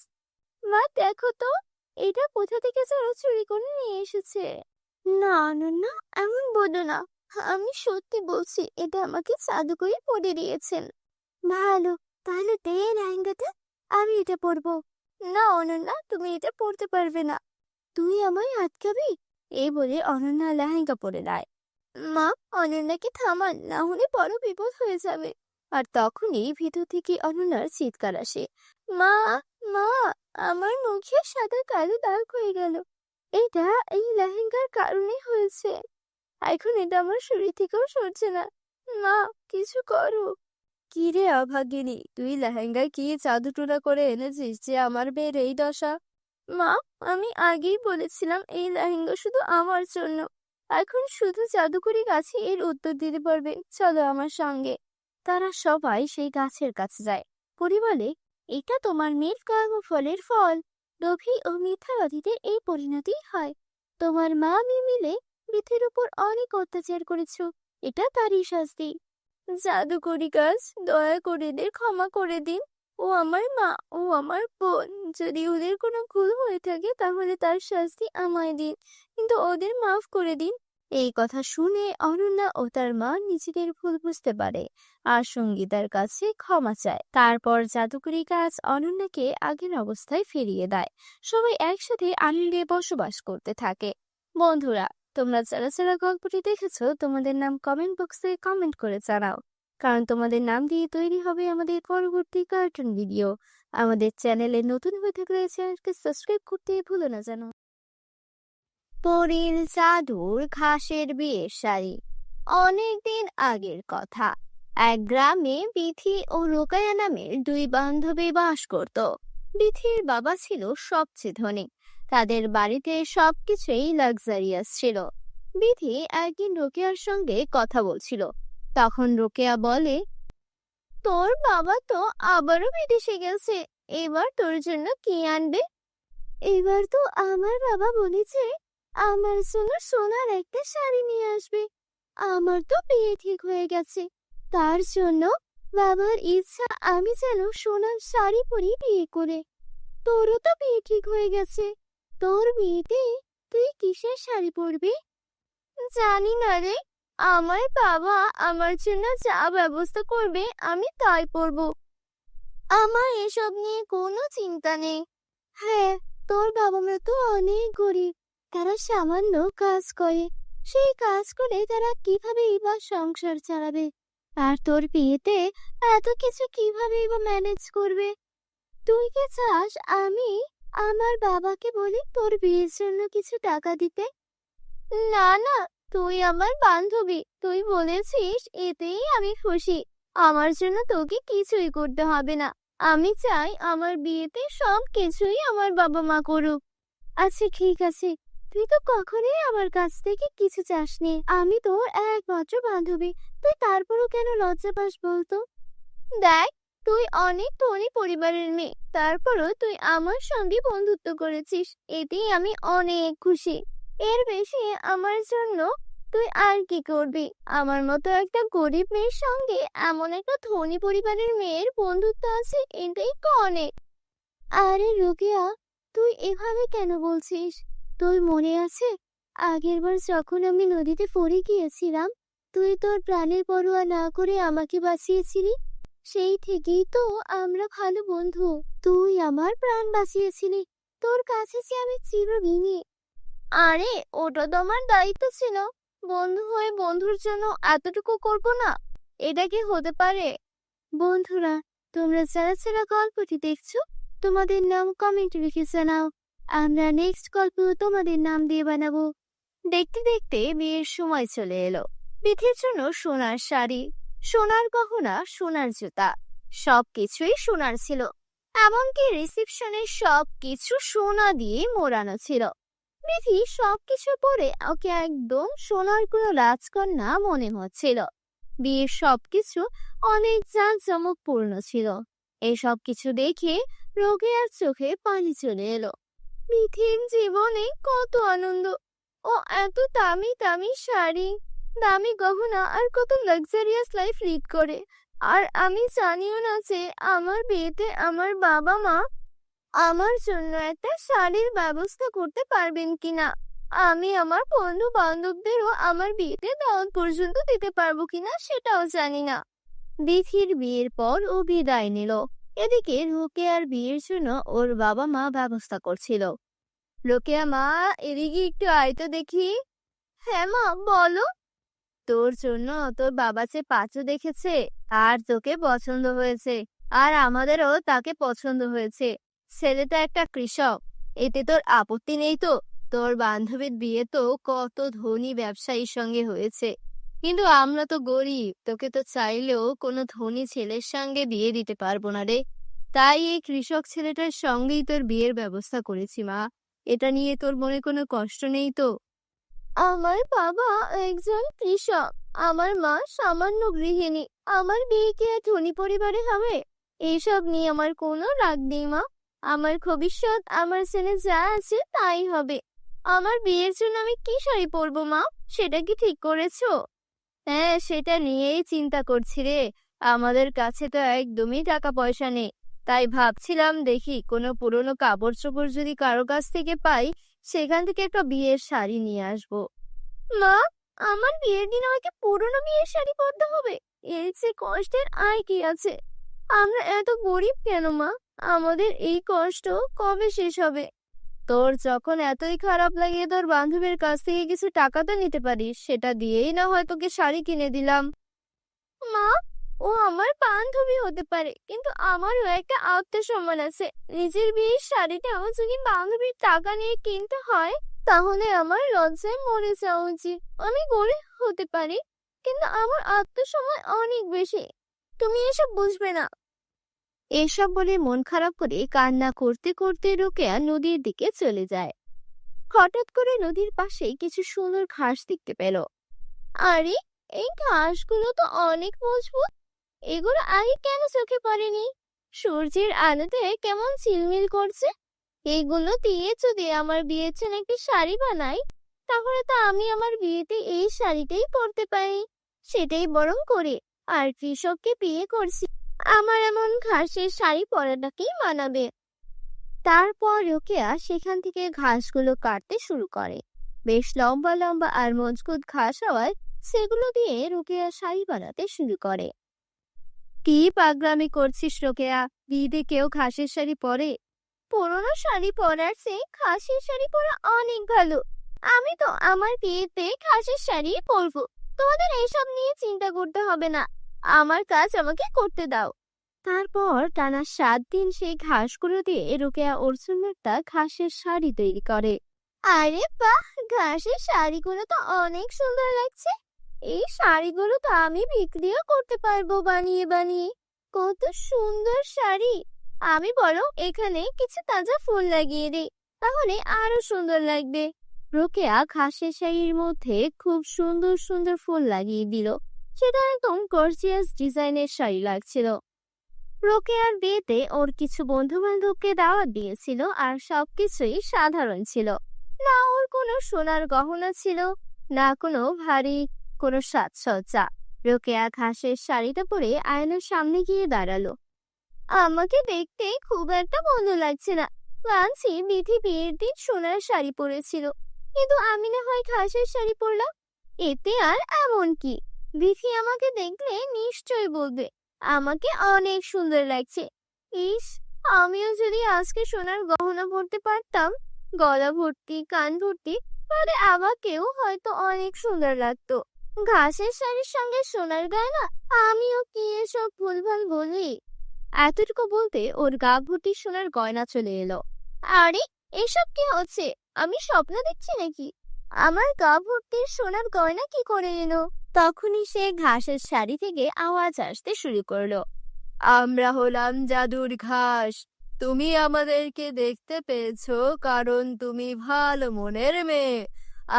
মা, দেখো তো, এটা কোথা থেকে যেন চুরি করে নিয়ে এসেছে। না অনন্যা, এমন বলো না, আমি সত্যি বলছি, এটা আমাকে জাদুকরই পরিয়ে দিয়েছেন। ভালো, তাহলে দে এই লেহেঙ্গাটা, আমি এটা পরবো। না অনন্যা, তুমি এটা পরতে পারবে না। তুই আমায় আটকাবি? এই বলে অনন্যা লেহেঙ্গা পরে দেয়। মা, অনন্যাকে থামান, না হলে বড় বিপদ হয়ে যাবে। আর তখনই ভিতর থেকে অনন্যার চিৎকার আসে। মা, মা, আমার মুখে সাদা কালো দাগ হয়ে গেল। এটা এই লেহেঙ্গার কারণে হয়েছে। এখন এটা আমার শরীর থেকেও সরছে না। মা, কিছু করো। কি রে অভাগিনী, তুই লেহেঙ্গায় কি জাদুটোনা করে এনেছিস যে আমার মেয়ের এই দশা? মা, আমি আগেই বলেছিলাম এই লেহেঙ্গা শুধু আমার জন্য। এখন শুধু জাদুকরি গাছে এর উত্তর দিতে পারবে, চলো আমার সঙ্গে। তারা সবাই সেই গাছের কাছে যায়। পরি বলে, এটা তোমার মেয়ের কর্মফলের ফল। লোভী ও মিথ্যাবাদীদের এই পরিণতি হয়। তোমার মা আমি মিলে পৃথিবীর উপর অনেক অত্যাচার করেছো, এটা তারই শাস্তি। জাদুকরি গাছ, দয়া করে এদের ক্ষমা করে দিন। ও আমার মা, ও আমার বোন। যদি ওদের কোনো ভুল হয়ে থাকে তাহলে তার শাস্তি আমায় দিন, কিন্তু ওদের মাফ করে দিন। এই কথা শুনে অনন্যা ও তার মা নিজেদের ভুল বুঝতে পারে আর সঙ্গীতার কাছে ক্ষমা চায়। তারপর জাদুকরি গাছ অনন্যাকে আগের অবস্থায় ফিরিয়ে দেয়। সবাই একসাথে আনন্দে বসবাস করতে থাকে। বন্ধুরা, তোমরা যারা যারা গল্পটি দেখেছো তোমাদের নাম কমেন্ট বক্সে কমেন্ট করে জানাও, কারণ তোমাদের নাম দিয়ে তৈরি হবে আমাদের পরবর্তী কার্টুন ভিডিও। আমাদের চ্যানেলে নতুন হয়ে থাকলে চ্যানেলকে সাবস্ক্রাইব করতে ভুলো না যেন। পরীর জাদুর ঘাসের বিয়ের শাড়ি। অনেকদিন আগের কথা। এক গ্রামে বিথি ও রোকায়া নামের দুই বান্ধবী বাস করত। বিথির বাবা ছিল সবচেয়ে ধনী। তাদের বাড়িতে সবকিছুই লাক্সারিয়াস ছিল। বিথি একদিন রোকেয়ার সঙ্গে কথা বলছিল। তখন রোকেয়া বলে, তোর বাবা তো আবারও বিদেশে গেছে, এবার তোর জন্য কি আনবে? এবার তো আমার বাবা বলেছে আমার জন্য সোনার একটা শাড়ি নিয়ে আসবে। আমার তো বিয়ে ঠিক হয়ে গেছে, তার জন্য বাবার ইচ্ছা আমি যেন সোনার শাড়ি পরি বিয়ে করে। তোরও তো বিয়ে ঠিক হয়ে গেছে, তোর বিয়েতে তুই কিসের শাড়ি পরবি? জানি না রে, আমার বাবা আমার জন্য যা ব্যবস্থা করবে আমি তাই পরবো। আমার এসব নিয়ে কোনো চিন্তা নেই। হ্যাঁ, তোর বাবা মা তো অনেক গরিব, তারা সামান্য কাজ করে। সেই কাজ করে তারা কিভাবে বা সংসার চালাবে? আর তোর বিয়েতে এত কিছু কিভাবে বা ম্যানেজ করবে? তুই কি চাস আমি আমার বাবাকে বলি তোর বিয়ের জন্য কিছু টাকা দিতে? না না, তুই আমার বান্ধবী, তুই বলেছিস এতেই আমি খুশি। আমার জন্য তোকে কিছুই করতে হবে না। আমি চাই আমার বিয়েতে সব কিছুই আমার বাবা মা করুক। আচ্ছা ঠিক আছে, তুই তো কখনোই আমার কাছ থেকে কিছু চাসনি। আমি তোর একমাত্র বান্ধবী, তুই তারপরও কেন লজ্জা পাস বলতো? দেখ, তুই অনেক ধনী পরিবারের মেয়ে, তারপরও তুই আমার সঙ্গে বন্ধুত্ব করেছিস, এতেই আমি অনেক খুশি। এর বেশি আমার জন্য তুই আর কি করবি? আমার মতো একটা গরিব মেয়ের সঙ্গে এমন একটা ধনী পরিবারের মেয়ের বন্ধুত্ব আছে, এটাই তো অনেক। আরে রোকেয়া, তুই এভাবে কেন বলছিস? তোর মনে আছে আগের বার যখন আমি নদীতে পড়ে গিয়েছিলাম, তুই তোর প্রাণের পরোয়া না করে আমাকে বাঁচিয়েছিলি? সেই থেকেই তো আমরা ভালো বন্ধু। তুই আমার প্রাণ বাঁচিয়েছিলি, তোর কাছে যে আমি চিরঋণী। আরে ওটা তো আমার দায়িত্ব ছিল। বন্ধু হয়ে বন্ধুর জন্য এতটুকু করব না, এটা কি হতে পারে? বন্ধুরা, তোমরা যারা যারা গল্পটি দেখছো তোমাদের নাম কমেন্টে লিখে জানাও। আমরা নেক্সট গল্প তোমাদের নাম দিয়ে বানাবো। দেখতে দেখতে বিয়ের সময় চলে এলো। বিথির জন্য সোনার শাড়ি, সোনার গহনা, সোনার জুতা, সবকিছুই সোনার ছিল। এমনকি রিসেপশনের সবকিছু সোনা দিয়ে মোড়ানো ছিল। বিথি সবকিছু পরে ওকে একদম সোনার কোনো রাজকন্যা মনে হচ্ছিল। বিয়ের সবকিছু অনেক জাঁকজমকপূর্ণ ছিল। এই সব কিছু দেখে রোকেয়ার চোখে পানি চলে এলো। বিথির জীবনে কত আনন্দ! ও এত দামি দামি শাড়ি, দামি গহনা আর কত লাক্সারিয়াস লাইফ লিড করে। আর আমি জানিও না যে আমার বিয়েতে আমার বাবা মা আমার জন্য একটা শাড়ির ব্যবস্থা করতে পারবেন কিনা। আমি আমার বন্ধু বান্ধবদেরও আমার বিয়েতে দাওয়াত পর্যন্ত দিতে পারবো কিনা সেটাও জানি না। বিথির বিয়ের পর ও বিদায় নিল। এদিকে রোকেয়ার বিয়ের জন্য ওর বাবা মা ব্যবস্থা করছিল। রোকেয়া মা, এদিকে একটু আয় তো দেখি। হ্যাঁ মা, বলো। তোর জন্য তোর বাবা যে পাত্র দেখেছে আর তোকে পছন্দ হয়েছে, আর আমাদেরও তাকে পছন্দ হয়েছে। ছেলেটা একটা কৃষক, এতে তোর আপত্তি নেই তো? তোর বান্ধবীর বিয়ে তো কত ধনী ব্যবসায়ীর সঙ্গে হয়েছে, কিন্তু আমরা তো গরিব, তোকে তো চাইলেও কোনো ধনী ছেলের সঙ্গে বিয়ে দিতে পারবো না রে। তাই এই কৃষক ছেলেটার সঙ্গেই তোর বিয়ের ব্যবস্থা করেছি মা। এটা নিয়ে তোর মনে কোনো কষ্ট নেই তো? আমার বাবা একজন কৃষক, আমার মা সামান্য গৃহিণী। আমার বিয়ে কি আর ধনী পরিবারে হবে? এইসব নিয়ে আমার কোনো রাগ নেই মা। আমার ভবিষ্যৎ আমার ছেলে যা আছে তাই হবে। আমার বিয়ের জন্য আমি কি শাড়ি পরবো মা, সেটা কি ঠিক করেছো? হ্যাঁ, সেটা নিয়েই চিন্তা করছি রে। আমাদের কাছে তো একদমই টাকা পয়সা নেই, তাই ভাবছিলাম দেখি কোনো পুরনো কাপড় চোপড় যদি কারো কাছ থেকে পাই, সেখান থেকে একটা বিয়ের শাড়ি নিয়ে আসবো। মা, আমার বিয়ের দিন আমাকে পুরনো বিয়ের শাড়ি পরতে হবে? এর যে কষ্টের আর কি আছে? আমরা এত গরিব কেন মা? আমাদের এই কষ্ট কবে শেষ হবে? তোর যখন এতই খারাপ লাগে তোর বান্ধবীর কাছ থেকে কিছু টাকা তো নিতে পারিস, সেটা দিয়েই না হয় তোকে শাড়ি কিনে দিলাম। মা, ও আমার বান্ধবী হতে পারে, কিন্তু আমারও একটা আত্মসম্মান আছে। নিজের বিয়ের শাড়িটাও যদি বান্ধবীর টাকা নিয়ে কিনতে হয়, তাহলে আমার লজ্জায় মরে যাওয়া উচিত। আমি গরিব হতে পারি, কিন্তু আমার আত্মসম্মান অনেক বেশি। তুমি এসব বুঝবে না। এসব বলে মন খারাপ করে কান্না করতে করতে রোকেয়া নদীর দিকে চলে যায়। হঠাৎ করে নদীর পাশে কিছু সুন্দর ঘাস দেখতে পেল। আরে, এই ঘাসগুলো তো অনেক মজবুত। এগুলো আগে কেন চোখে পড়েনি? সূর্যের আলোতে কেমন ঝিলমিল করছে। এইগুলো দিয়ে যদি আমার বিয়ের জন্য একটি শাড়ি বানাই, তাহলে তো আমি আমার বিয়েতে এই শাড়িটাই পরতে পারি। সেটাই বরং করে। আর কৃষককে বিয়ে করছি, আমার এমন ঘাসের শাড়ি পরাটাকেই মানাবে। তারপর রোকেয়া সেখান থেকে ঘাসগুলো কাটতে শুরু করে। বেশ লম্বা লম্বা আর মজবুত ঘাস হওয়ায় সেগুলো দিয়ে রোকেয়া শাড়ি বানাতে শুরু করে। কি পাগলামি করছিস রোকেয়া? বিয়েতে কেউ ঘাসের শাড়ি পরে? পুরোনো শাড়ি পরার চেয়ে ঘাসের শাড়ি পরা অনেক ভালো। আমি তো আমার বিয়েতে ঘাসের শাড়ি পরবো। তোমাদের এইসব নিয়ে চিন্তা করতে হবে না। আমার কাজ আমাকে করতে দাও। তারপর টানা 7 দিন সেই ঘাসগুলো দিয়ে রোকেয়া ওর জন্য একটা ঘাসের শাড়ি তৈরি করে। আরে বাহ, ঘাসের শাড়িগুলো তো অনেক সুন্দর লাগছে। এই শাড়িগুলো তো আমি বিক্রিও করতে পারবো বানিয়ে বানিয়ে। কত সুন্দর শাড়ি! আমি বরং এখানে কিছু তাজা ফুল লাগিয়ে দিই, তাহলে আরো সুন্দর লাগবে। রোকেয়া ঘাসের শাড়ির মধ্যে খুব সুন্দর সুন্দর ফুল লাগিয়ে দিল। সেটা একদম গর্জিয়াস ডিজাইনের শাড়ি লাগছিল। রোকেয়ার বিয়েতে ওর কিছু বন্ধু বান্ধবকে দাওয়াত দিয়েছিল, আর সবকিছুই সাধারণ ছিল। না ওর কোনো সোনার গহনা ছিল, না কোনো ভারী কোনো সাজসজ্জা। রোকেয়া ঘাসের শাড়িটা পরে আয়নার সামনে গিয়ে দাঁড়ালো। আমাকে দেখতে খুব একটা ভালো লাগছে না। মানছি বিধি বিয়ের দিন সোনার শাড়ি পরেছিল, কিন্তু আমি না হয় ঘাসের শাড়ি পরলাম। এতে আর এমন কি? বিধি আমাকে দেখলে নিশ্চয়ই বলবে আমাকে অনেক সুন্দর লাগছে। ইস, আমিও যদি আজকে সোনার গহনা পরতে পারতাম, গলা ভর্তি কান ভর্তি, তাহলে আমাকেও হয়তো অনেক সুন্দর লাগতো। ঘাসের শাড়ির সঙ্গে সোনার গয়না, আমিও কি এসব ভুলভাল বলি? এতটুকু বলতে ওর গা ভর্তি সোনার গয়না চলে এলো। আরে, এসব কি হচ্ছে? আমি স্বপ্ন দেখছি নাকি? আমার গা ভর্তি সোনার গয়না কি করে এলো? তখনই সে ঘাসের শাড়ি থেকে আওয়াজ আসতে শুরু করলো। আমরা হলাম জাদুর ঘাস। তুমি আমাদেরকে দেখতে পেয়েছো কারণ তুমি ভালো মনের মেয়ে।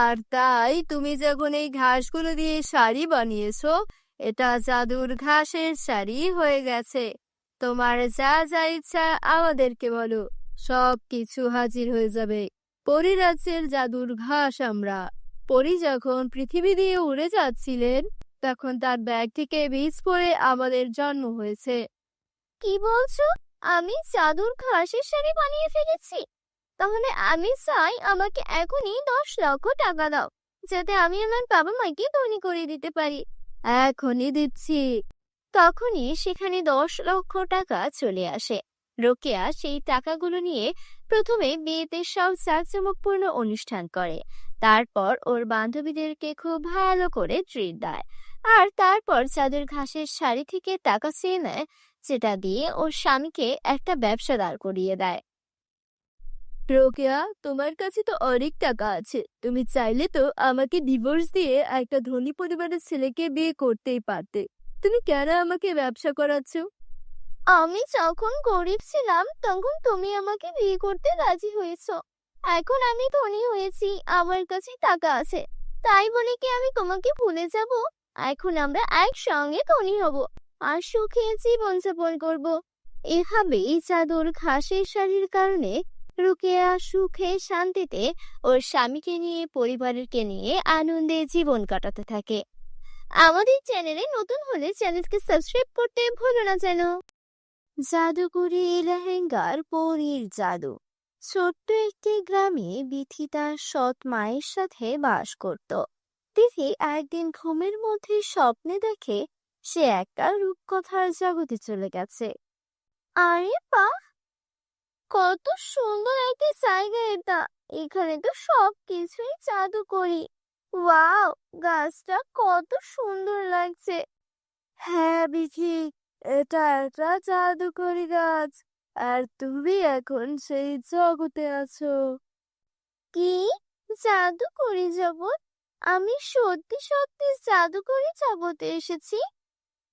আর তাই তুমি যখন এই ঘাসগুলো দিয়ে শাড়ি বানিয়েছো, এটা জাদুর ঘাসের শাড়ি হয়ে গেছে। তোমার যা যা ইচ্ছা আমাদেরকে বলো, সব কিছু হাজির হয়ে যাবে। পরিরাজ্যের জাদুর ঘাস আমরা। পরি যখন পৃথিবী দিয়ে উড়ে যাচ্ছিলেন, তখন তার ব্যাগ থেকে বীজ পড়ে আমাদের জন্ম হয়েছে। কি বলছো? আমি জাদুর ঘাসের শাড়ি বানিয়ে ফেলেছি? তাহলে আমি চাই আমাকে এখনই 10 লক্ষ টাকা দাও, যাতে আমি আমার বাবা মাকে ধনী করে দিতে পারি। এখনই দিচ্ছি। তখনই সেখানে 10 লক্ষ টাকা চলে আসে। রোকেয়া সেই টাকাগুলো নিয়ে প্রথমে বিয়েতে সব জাঁকজমকপূর্ণ অনুষ্ঠান করে। তারপর ওর বান্ধবীদেরকে খুব ভালো করে ট্রিট দেয়। আর তারপর চাঁদের ঘাসের শাড়ি থেকে টাকা চেয়ে নেয়, যেটা দিয়ে ওর স্বামীকে একটা ব্যবসা দাঁড় করিয়ে দেয়। রোকেয়া, তোমার কাছে তো অনেক টাকা আছে। তুমি চাইলে তো আমাকে ডিভোর্স দিয়ে একটা ধনী পরিবারের ছেলেকে বিয়ে করতেই পারতে। তুমি কেন আমাকে ব্যবসা করাচ্ছ? আমি যখন গরিব ছিলাম তখন তুমি আমাকে বিয়ে করতে রাজি হয়েছো। এখন আমি ধনী হয়েছি, আমার কাছে টাকা আছে, তাই বলে কি আমি তোমাকে ভুলে যাব? এখন আমরা একসঙ্গে ধনী হব আর সুখে জীবনযাপন করব। এভাবেই জাদুর ঘাসের শাড়ির কারণে রোকেয়া সুখে শান্তিতে ওর স্বামীকে নিয়ে পরিবারকে নিয়ে আনন্দে জীবন কাটাতে থাকে। আমাদের চ্যানেলে নতুন হলে চ্যানেলকে সাবস্ক্রাইব করতে ভুলো না যেন। জাদুকরি লেহেঙ্গার পরীর জাদু। ছোট্ট একটি গ্রামে বিথি তার সৎ মায়ের সাথে বাস করত। তিথি একদিন ঘুমের মধ্যে স্বপ্নে দেখে সে একটা রূপকথার জগতে চলে গেছে। আরে বাহ, কত সুন্দর একটা জায়গা এটা। এখানে তো সবকিছুই জাদুকরি। ওয়াও, গাছটা কত সুন্দর লাগছে। হ্যাঁ বিথি, এটা একটা জাদুকরি গাছ, আর তুমি এখন সেই জগতে আছো। কি? জাদুকরি জগৎ? আমি সত্যি সত্যি জাদুকরি জগতে এসেছি।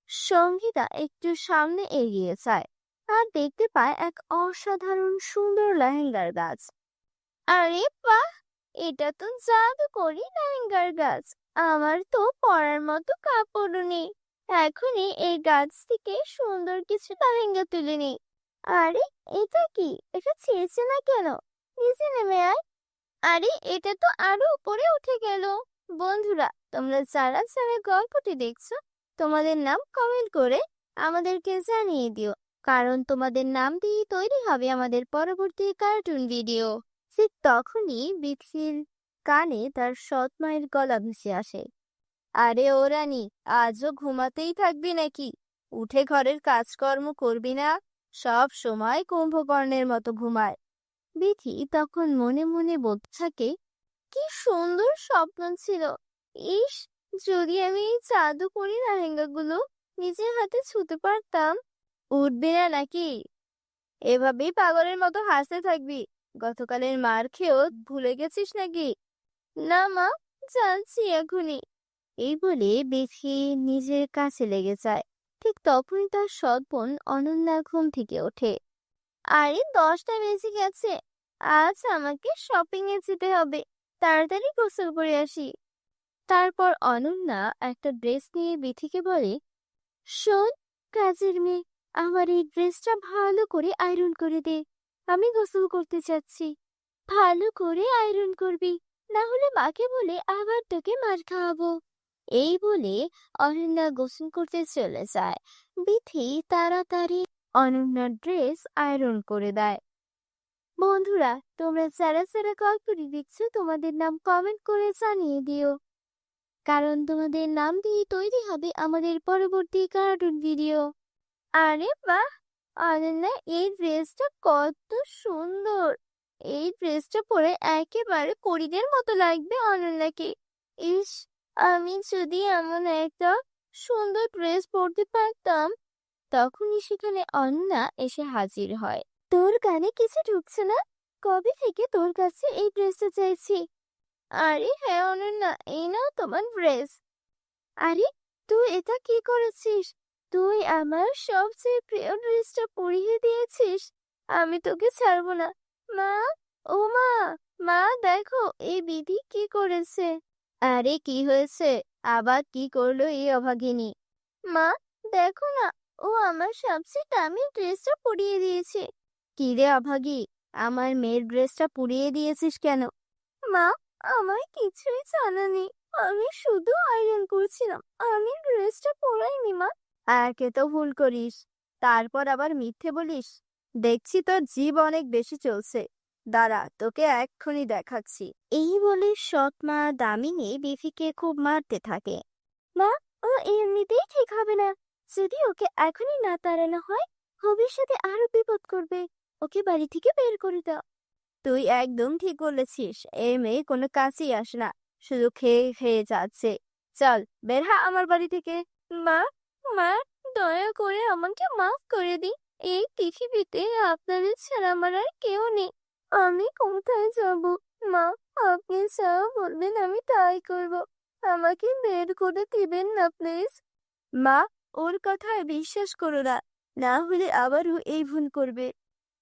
সঙ্গীতা একটু সামনে এগিয়ে যায় আর দেখতে পায় এক অসাধারণ সুন্দর লেহেঙ্গার গাছ। আরে বাহ, এটা তো জাদুকরি লেহেঙ্গার গাছ। আমার তো পরার মতো কাপড়ও নেই। এখনই এই গাছ থেকে সুন্দর কিছু লেহেঙ্গা তুলে নিই। আরে, এটা কি? এটা ছিঁড়ছে না কেন? নিচে নেমে আয়। আরে, এটা তো আরো উপরে উঠে গেল। বন্ধুরা, তোমরা যারা যারা গল্পটি দেখছো, তোমাদের নাম কমেন্ট করে আমাদেরকে জানিয়ে দিও, কারণ তোমাদের নাম দিয়ে তৈরি হবে আমাদের পরবর্তী কার্টুন ভিডিও। ঠিক তখনই বিথির কানে তার সৎ মায়ের গলা ভেসে আসে। আরে ও রানী, আজও ঘুমাতেই থাকবি নাকি? উঠে ঘরের কাজকর্ম করবি না? সব সময় কুম্ভকর্ণের মতো ঘুমায়। বিথি তখন মনে মনে বলতে থাকে, কি সুন্দর স্বপ্ন ছিল। ইস, যদি আমি এই জাদুকরি লেহেঙ্গাগুলো নিজের হাতে ছুঁতে পারতাম। উঠবি না নাকি? এভাবেই পাগলের মতো হাসতে থাকবি? গতকালের মার খেয়েও ভুলে গেছিস নাকি? না মা, যাচ্ছি এখনই। এই বলে বিথি নিজের কাছে লেগে যায়। ঠিক তখনই তার সৎ বোন অনন্যা ঘুম থেকে ওঠে। আরে, 10টা বেজে গেছে। আজ আমাকে শপিং এ যেতে হবে। তাড়াতাড়ি গোসল করে আসি। তারপর অনন্যা একটা ড্রেস নিয়ে বিথিকে বলে, শোন কাজের মেয়ে, আমার এই ড্রেসটা ভালো করে আয়রন করে দে। আমি গোসল করতে চাচ্ছি। ভালো করে আয়রন করবি, না হলে মাকে বলে আবার তোকে মার খাওয়াবো। এই বলে অনন্যা গোসল করতে চলে যায়। বিথি তাড়াতাড়ি অনন্যার ড্রেস আয়রন করে দেয়। বন্ধুরা, তোমরা যারা যারা গল্পটি দেখছো, তোমাদের নাম কমেন্ট করে জানিয়ে দিও, কারণ তোমাদের নাম দিয়ে তৈরি হবে আমাদের পরবর্তী কার্টুন ভিডিও। আরে বাহ, অনন্যা, এই ড্রেসটা কত সুন্দর। এই ড্রেসটা পরে একেবারে পরীদের মতো লাগবে অনন্যাকে। ইস, আমি যদি এমন একটা সুন্দর ড্রেস পরতে পারতাম। তখনই সেখানে অনন্যা এসে হাজির হয়। তোর কানে কিছু ঢুকছে না? কবে থেকে তোর কাছে এই ড্রেসটা চাইছি। আরে হ্যাঁ অনন্যা, এই নাও তোমার ড্রেস। আরে, তুই এটা কি করেছিস? তুই আমার সবচেয়ে প্রিয় ড্রেসটা পরিয়ে দিয়েছিস। আমি তোকে ছাড়বো না। মা, ও মা, মা দেখো এই বিধি কি করেছে। আরে কি হয়েছে? আবার কি করলো এই অভাগিনী? মা, দেখো না, ও আমার সবচেয়ে দামি ড্রেসটা পরিয়ে দিয়েছে। কি রে অভাগী, আমার মেয়ের ড্রেসটা পুড়িয়ে দিয়েছিস কেন? মা, আমার কিছুই জানা নেই। আমি শুধু আয়রন করছিলাম, আমি ড্রেসটা পরাইনি মা। একে তো ভুল করিস, তারপর আবার মিথ্যে বলিস। দেখছি তোর জিভ অনেক বেশি চলছে। দাঁড়া, তোকে এক্ষুনি দেখাচ্ছি। এই বলে সৎ মা দামিনী বিফিকে খুব মারতে থাকে। মা, ও এমনিতেই ঠিক হবে না। যদি ওকে এখনই না তাড়ানো হয়, ভবিষ্যতে আরো বিপদ করবে। ওকে বাড়ি থেকে বের করে দাও। তুই একদম ঠিক বলেছিস, এই মেয়ে কোনো কাছেই আসে না, শুধু খেয়ে খেয়ে যাচ্ছে। চল বের হ আমার বাড়ি থেকে। মা, মা, দয়া করে আমাকে মাফ করে দিন। এই পৃথিবীতে আপনাদের ছাড়া আমার আর কেউ নেই। আমি কোথায় যাব? মা, আপনি যা বলবেন আমি তাই করব। আমাকে বের করে দিবেন না প্লিজ। মা, ওর কথায় বিশ্বাস করো না, না হলে আবারও এই ভুল করবে।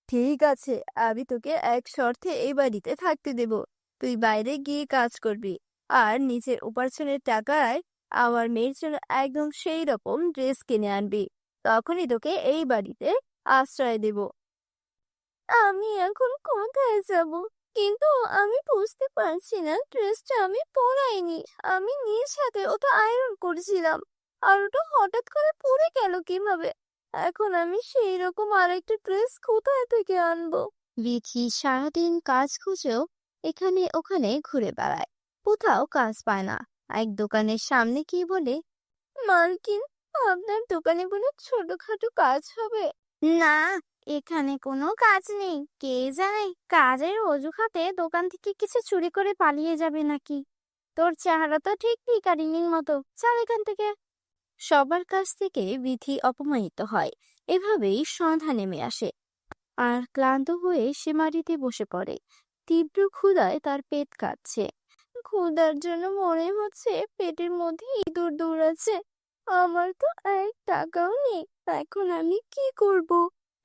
ঠিক আছে, আমি তোকে এক শর্তে এই বাড়িতে থাকতে দেব। তুই বাইরে গিয়ে কাজ করবি, আর নিজের উপার্জনের টাকায় আমার মেয়ের জন্য একদম সেই রকম ড্রেস কিনে আনবি। তখনই তোকে এই বাড়িতে আশ্রয় দেব। আমি এখন কোথায় যাব? কিন্তু আমি বুঝতে পারছি না, ড্রেসটা আমি পরাইনি। আমি নিজ হাতে ওটা আয়রন করেছিলাম, আর ওটা হঠাৎ করে পরে গেল কিভাবে? এখন আমি সেই রকম আরেকটা ড্রেস কোথায় থেকে আনবো? বিথি সারাদিন কাজ খুঁজেও এখানে ওখানে ঘুরে বেড়ায়, কোথাও কাজ পায় না। এক দোকানের সামনে কি বলে, মালকিন, আপনার দোকানে কোনো ছোটখাটো কাজ হবে? না, এখানে কোনো কাজ নেই, কে জানে কাজের অজুহাতে দোকান থেকে কিছু চুরি করে পালিয়ে যাবে নাকি। তোর চেহারা তো ঠিক ভিখারিনীর মতো, চল এখান থেকে। সবার কাছ থেকে বিথি অপমানিত হয়। এভাবেই সন্ধ্যা নেমে আসে, আর ক্লান্ত হয়ে সে মাটিতে বসে পড়ে। তীব্র ক্ষুধায় তার পেট কাঁপছে। ক্ষুধার জন্য মনে হচ্ছে পেটের মধ্যে ইঁদুর দৌড়াচ্ছে। আমার তো 1 টাকাও নেই, এখন আমি কি করব?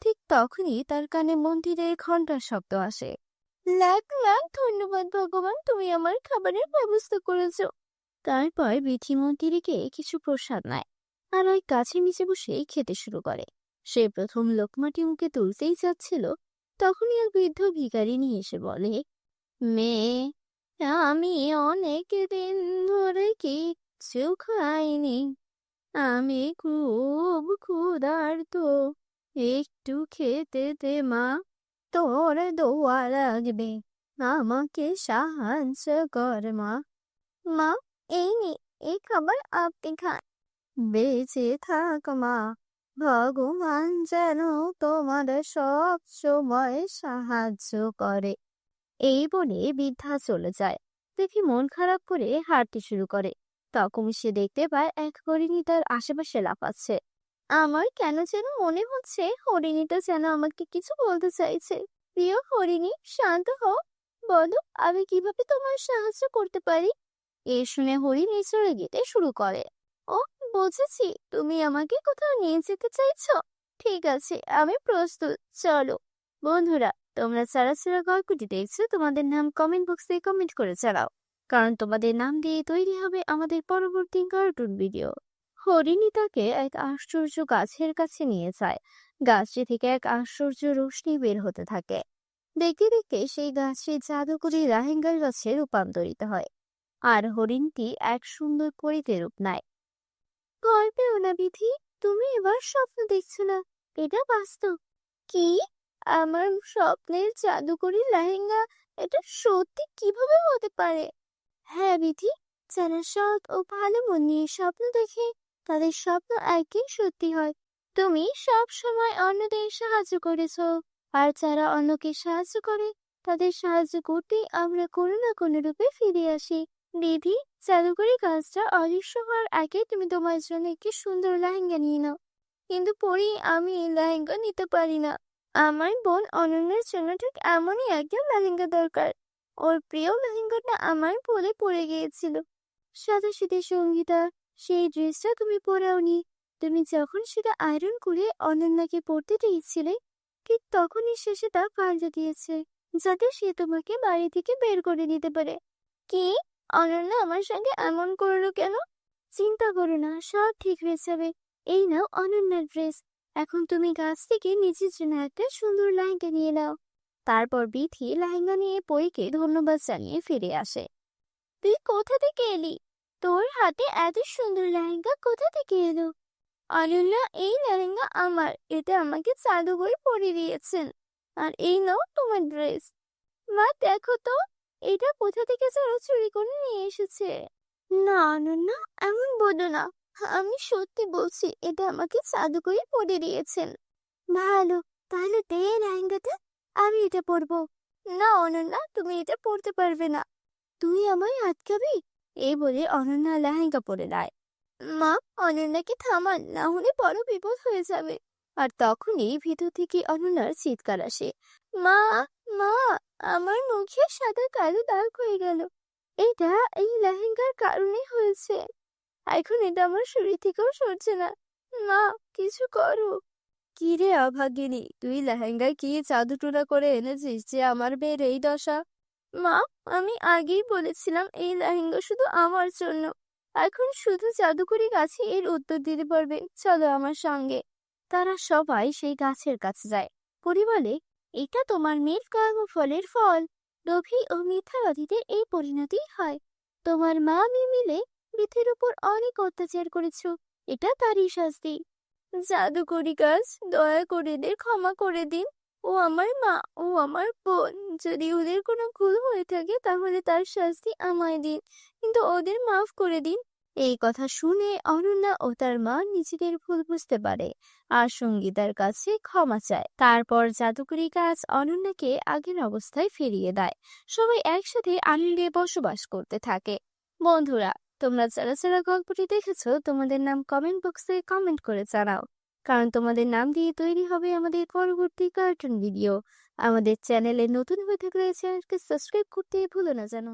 ঠিক তখনই তার কানে মন্দিরের ঘন্টার শব্দ আসে। লাখ লাখ ধন্যবাদ ভগবান, তুমি আমার খাবারের ব্যবস্থা করেছো। তারপর বিথি মন্দিরীকে কিছু প্রসাদ নেয়, আর ওই গাছের নিচে বসেই খেতে শুরু করে। সে প্রথম লোকমাটি মুখে তুলতেই যাচ্ছিল, তখনই এক বৃদ্ধ ভিখারিনী এসে বলে, মেয়ে, আমি অনেক দিন ধরে কিচ্ছু খাইনি, আমি খুব ক্ষুধার্ত, একটু খেতে দে মা, তোর দোয়া লাগবে, আমাকে সাহায্য কর মা। মা, এই নে, এই খাবার আপনি খান। বেঁচে থাক মা, ভগবান যেন তোমার সব সময় সাহায্য করে। এই বলে বৃদ্ধা চলে যায়। দেখি মন খারাপ করে হাঁটতে শুরু করে। তখন সে দেখতে পায় এক হরিণী তার আশেপাশে লাফাচ্ছে। আমার কেন যেন মনে হচ্ছে হরিণীটা যেন আমাকে কিছু বলতে চাইছে। প্রিয় হরিণী, শান্ত হও, বলো আমি কিভাবে তোমার সাহায্য করতে পারি। এ শুনে হরিণী চড়ে যেতে শুরু করে। ও, বুঝেছি, তুমি আমাকে কোথাও নিয়ে যেতে চাইছো। ঠিক আছে, আমি প্রস্তুত, চলো। বন্ধুরা, তোমরা যারা যারা গল্পটি দেখছো, তোমাদের নাম কমেন্ট বক্সে কমেন্ট করে জানাও, কারণ তোমাদের নাম দিয়ে তৈরি হবে আমাদের পরবর্তী কার্টুন ভিডিও। হরিণী তাকে এক আশ্চর্য গাছের কাছে নিয়ে যায়। গাছটি থেকে এক আশ্চর্য রোশনি বের হতে থাকে। দেখতে দেখতে সেই গাছটি জাদুকরি রাহেঙ্গার গাছে রূপান্তরিত হয়, আর হরিণটি এক সুন্দর পরীতে রূপ নেয়। ভয় পেও না বিথি, তুমি এবার স্বপ্ন দেখছো না, এটা বাস্তব। কি? আমার স্বপ্নের জাদুকরি লেহেঙ্গা, এটা সত্যি কিভাবে হতে পারে? হ্যাঁ বিথি, যারা সৎ ও ভালো মন নিয়ে স্বপ্ন দেখে, তাদের স্বপ্ন একই সত্যি হয়। তুমি সব সময় অন্যদের সাহায্য করেছো, আর যারা অন্যকে সাহায্য করে, তাদের সাহায্য করতেই আমরা কোনো না কোনো রূপে ফিরে আসি। বিধি, জাদুকরি কাজটা অদৃশ্য হওয়ার আগে তুমি তোমার জন্য একটি সুন্দর লেহেঙ্গা নিয়ে নাও। কিন্তু পরি, আমি এই লেহেঙ্গা নিতে পারি না। আমার বোন অনন্যার জন্য ঠিক এমনই একটা লেহেঙ্গা দরকার। ওর প্রিয় লেহেঙ্গাটা আমার ভুলে পড়ে গিয়েছিল। সাদাসিধে সঙ্গীতা, সেই ড্রেসটা তুমি পরাওনি। তুমি যখন সেটা আয়রন করে অনন্যাকে পরতে দিয়েছিলে, ঠিক তখনই সে সেটা পাল্টে দিয়েছে, যাতে সে তোমাকে বাড়ি থেকে বের করে দিতে পারে। কি? অনন্যা আমার সঙ্গে এমন করলো কেন? চিন্তা করো না, সব ঠিক হয়ে যাবে। এই নাও অনন্যার ড্রেস। এখন তুমি গাছ থেকে নিজের জন্য একটা সুন্দর লেহেঙ্গা নিয়ে নাও। তারপর বিথি লেহেঙ্গা নিয়ে পরীকে ধন্যবাদ জানিয়ে ফিরে আসে। তুই কোথা থেকে এলি? তোর হাতে এত সুন্দর লেহেঙ্গা কোথা থেকে এলো? অনন্যা, এই লেহেঙ্গা আমার, এটা আমাকে জাদুকর পরিয়ে দিয়েছেন। আর এই নাও তোমার ড্রেস। মা, দেখো তো, এটা কোথা থেকে যেন চুরি করে নিয়ে এসেছে। না অনন্যা, এমন বলো না, আমি সত্যি বলছি, এটা আমাকে জাদুকরই পরিয়ে দিয়েছেন। ভালো, তাহলে দে এই লেহেঙ্গাটা, আমি এটা পরবো। না অনন্যা, তুমি এটা পরতে পারবে না। তুই আমায় আটকাবি? এই বলে অনন্যা লেহেঙ্গা পরে নেয়। মা, অনন্যাকে থামান, না হলে বড় বিপদ হয়ে যাবে। আর তখনই ভিতর থেকে অনন্যার চিৎকার আসে। মা, মা, আমার মুখে সাদা কালো দাগ হয়ে গেল। এটা এই লেহেঙ্গার কারণে হয়েছে। এখন এটা আমার শরীর থেকেও সরছে না। মা, কিছু করো। কি রে অভাগিনী, তুই লেহেঙ্গায় কি জাদুটোনা করে এনেছিস যে আমার মেয়ের এই দশা? মা, আমি আগেই বলেছিলাম এই লেহেঙ্গা শুধু আমার জন্য। এখন শুধু জাদুকরি গাছে এর উত্তর দিতে পারবে, চলো আমার সঙ্গে। তারা সবাই সেই গাছের কাছে যায়। পরি বলে, এটা তোমার মেয়ের কর্মফলের ফল। লোভী ও মিথ্যাবাদীদের এই পরিণতি হয়। তোমার মা আমি মিলে পৃথিবীর উপর অনেক অত্যাচার করেছো, এটা তারই শাস্তি। জাদুকরি গাছ, দয়া করে এদের ক্ষমা করে দিন। ও আমার মা, ও আমার বোন। যদি ওদের কোনো ভুল হয়ে থাকে তাহলে তার শাস্তি আমায় দিন, কিন্তু ওদের মাফ করে দিন। এই কথা শুনে অনন্যা ও তার মা নিজেদের ভুল বুঝতে পারে আর সঙ্গীতার কাছে ক্ষমা চায়। তারপর জাদুকরি গাছ অনন্যাকে আগের অবস্থায় ফিরিয়ে দেয়। সবাই একসাথে আনন্দে বসবাস করতে থাকে। বন্ধুরা, তোমরা যারা যারা গল্পটি দেখেছো তোমাদের নাম কমেন্ট বক্সে কমেন্ট করে জানাও, কারণ তোমাদের নাম দিয়ে তৈরি হবে আমাদের পরবর্তী কার্টুন ভিডিও। আমাদের চ্যানেলে নতুন হয়ে থাকলে চ্যানেলকে সাবস্ক্রাইব করতে ভুলো না যেন।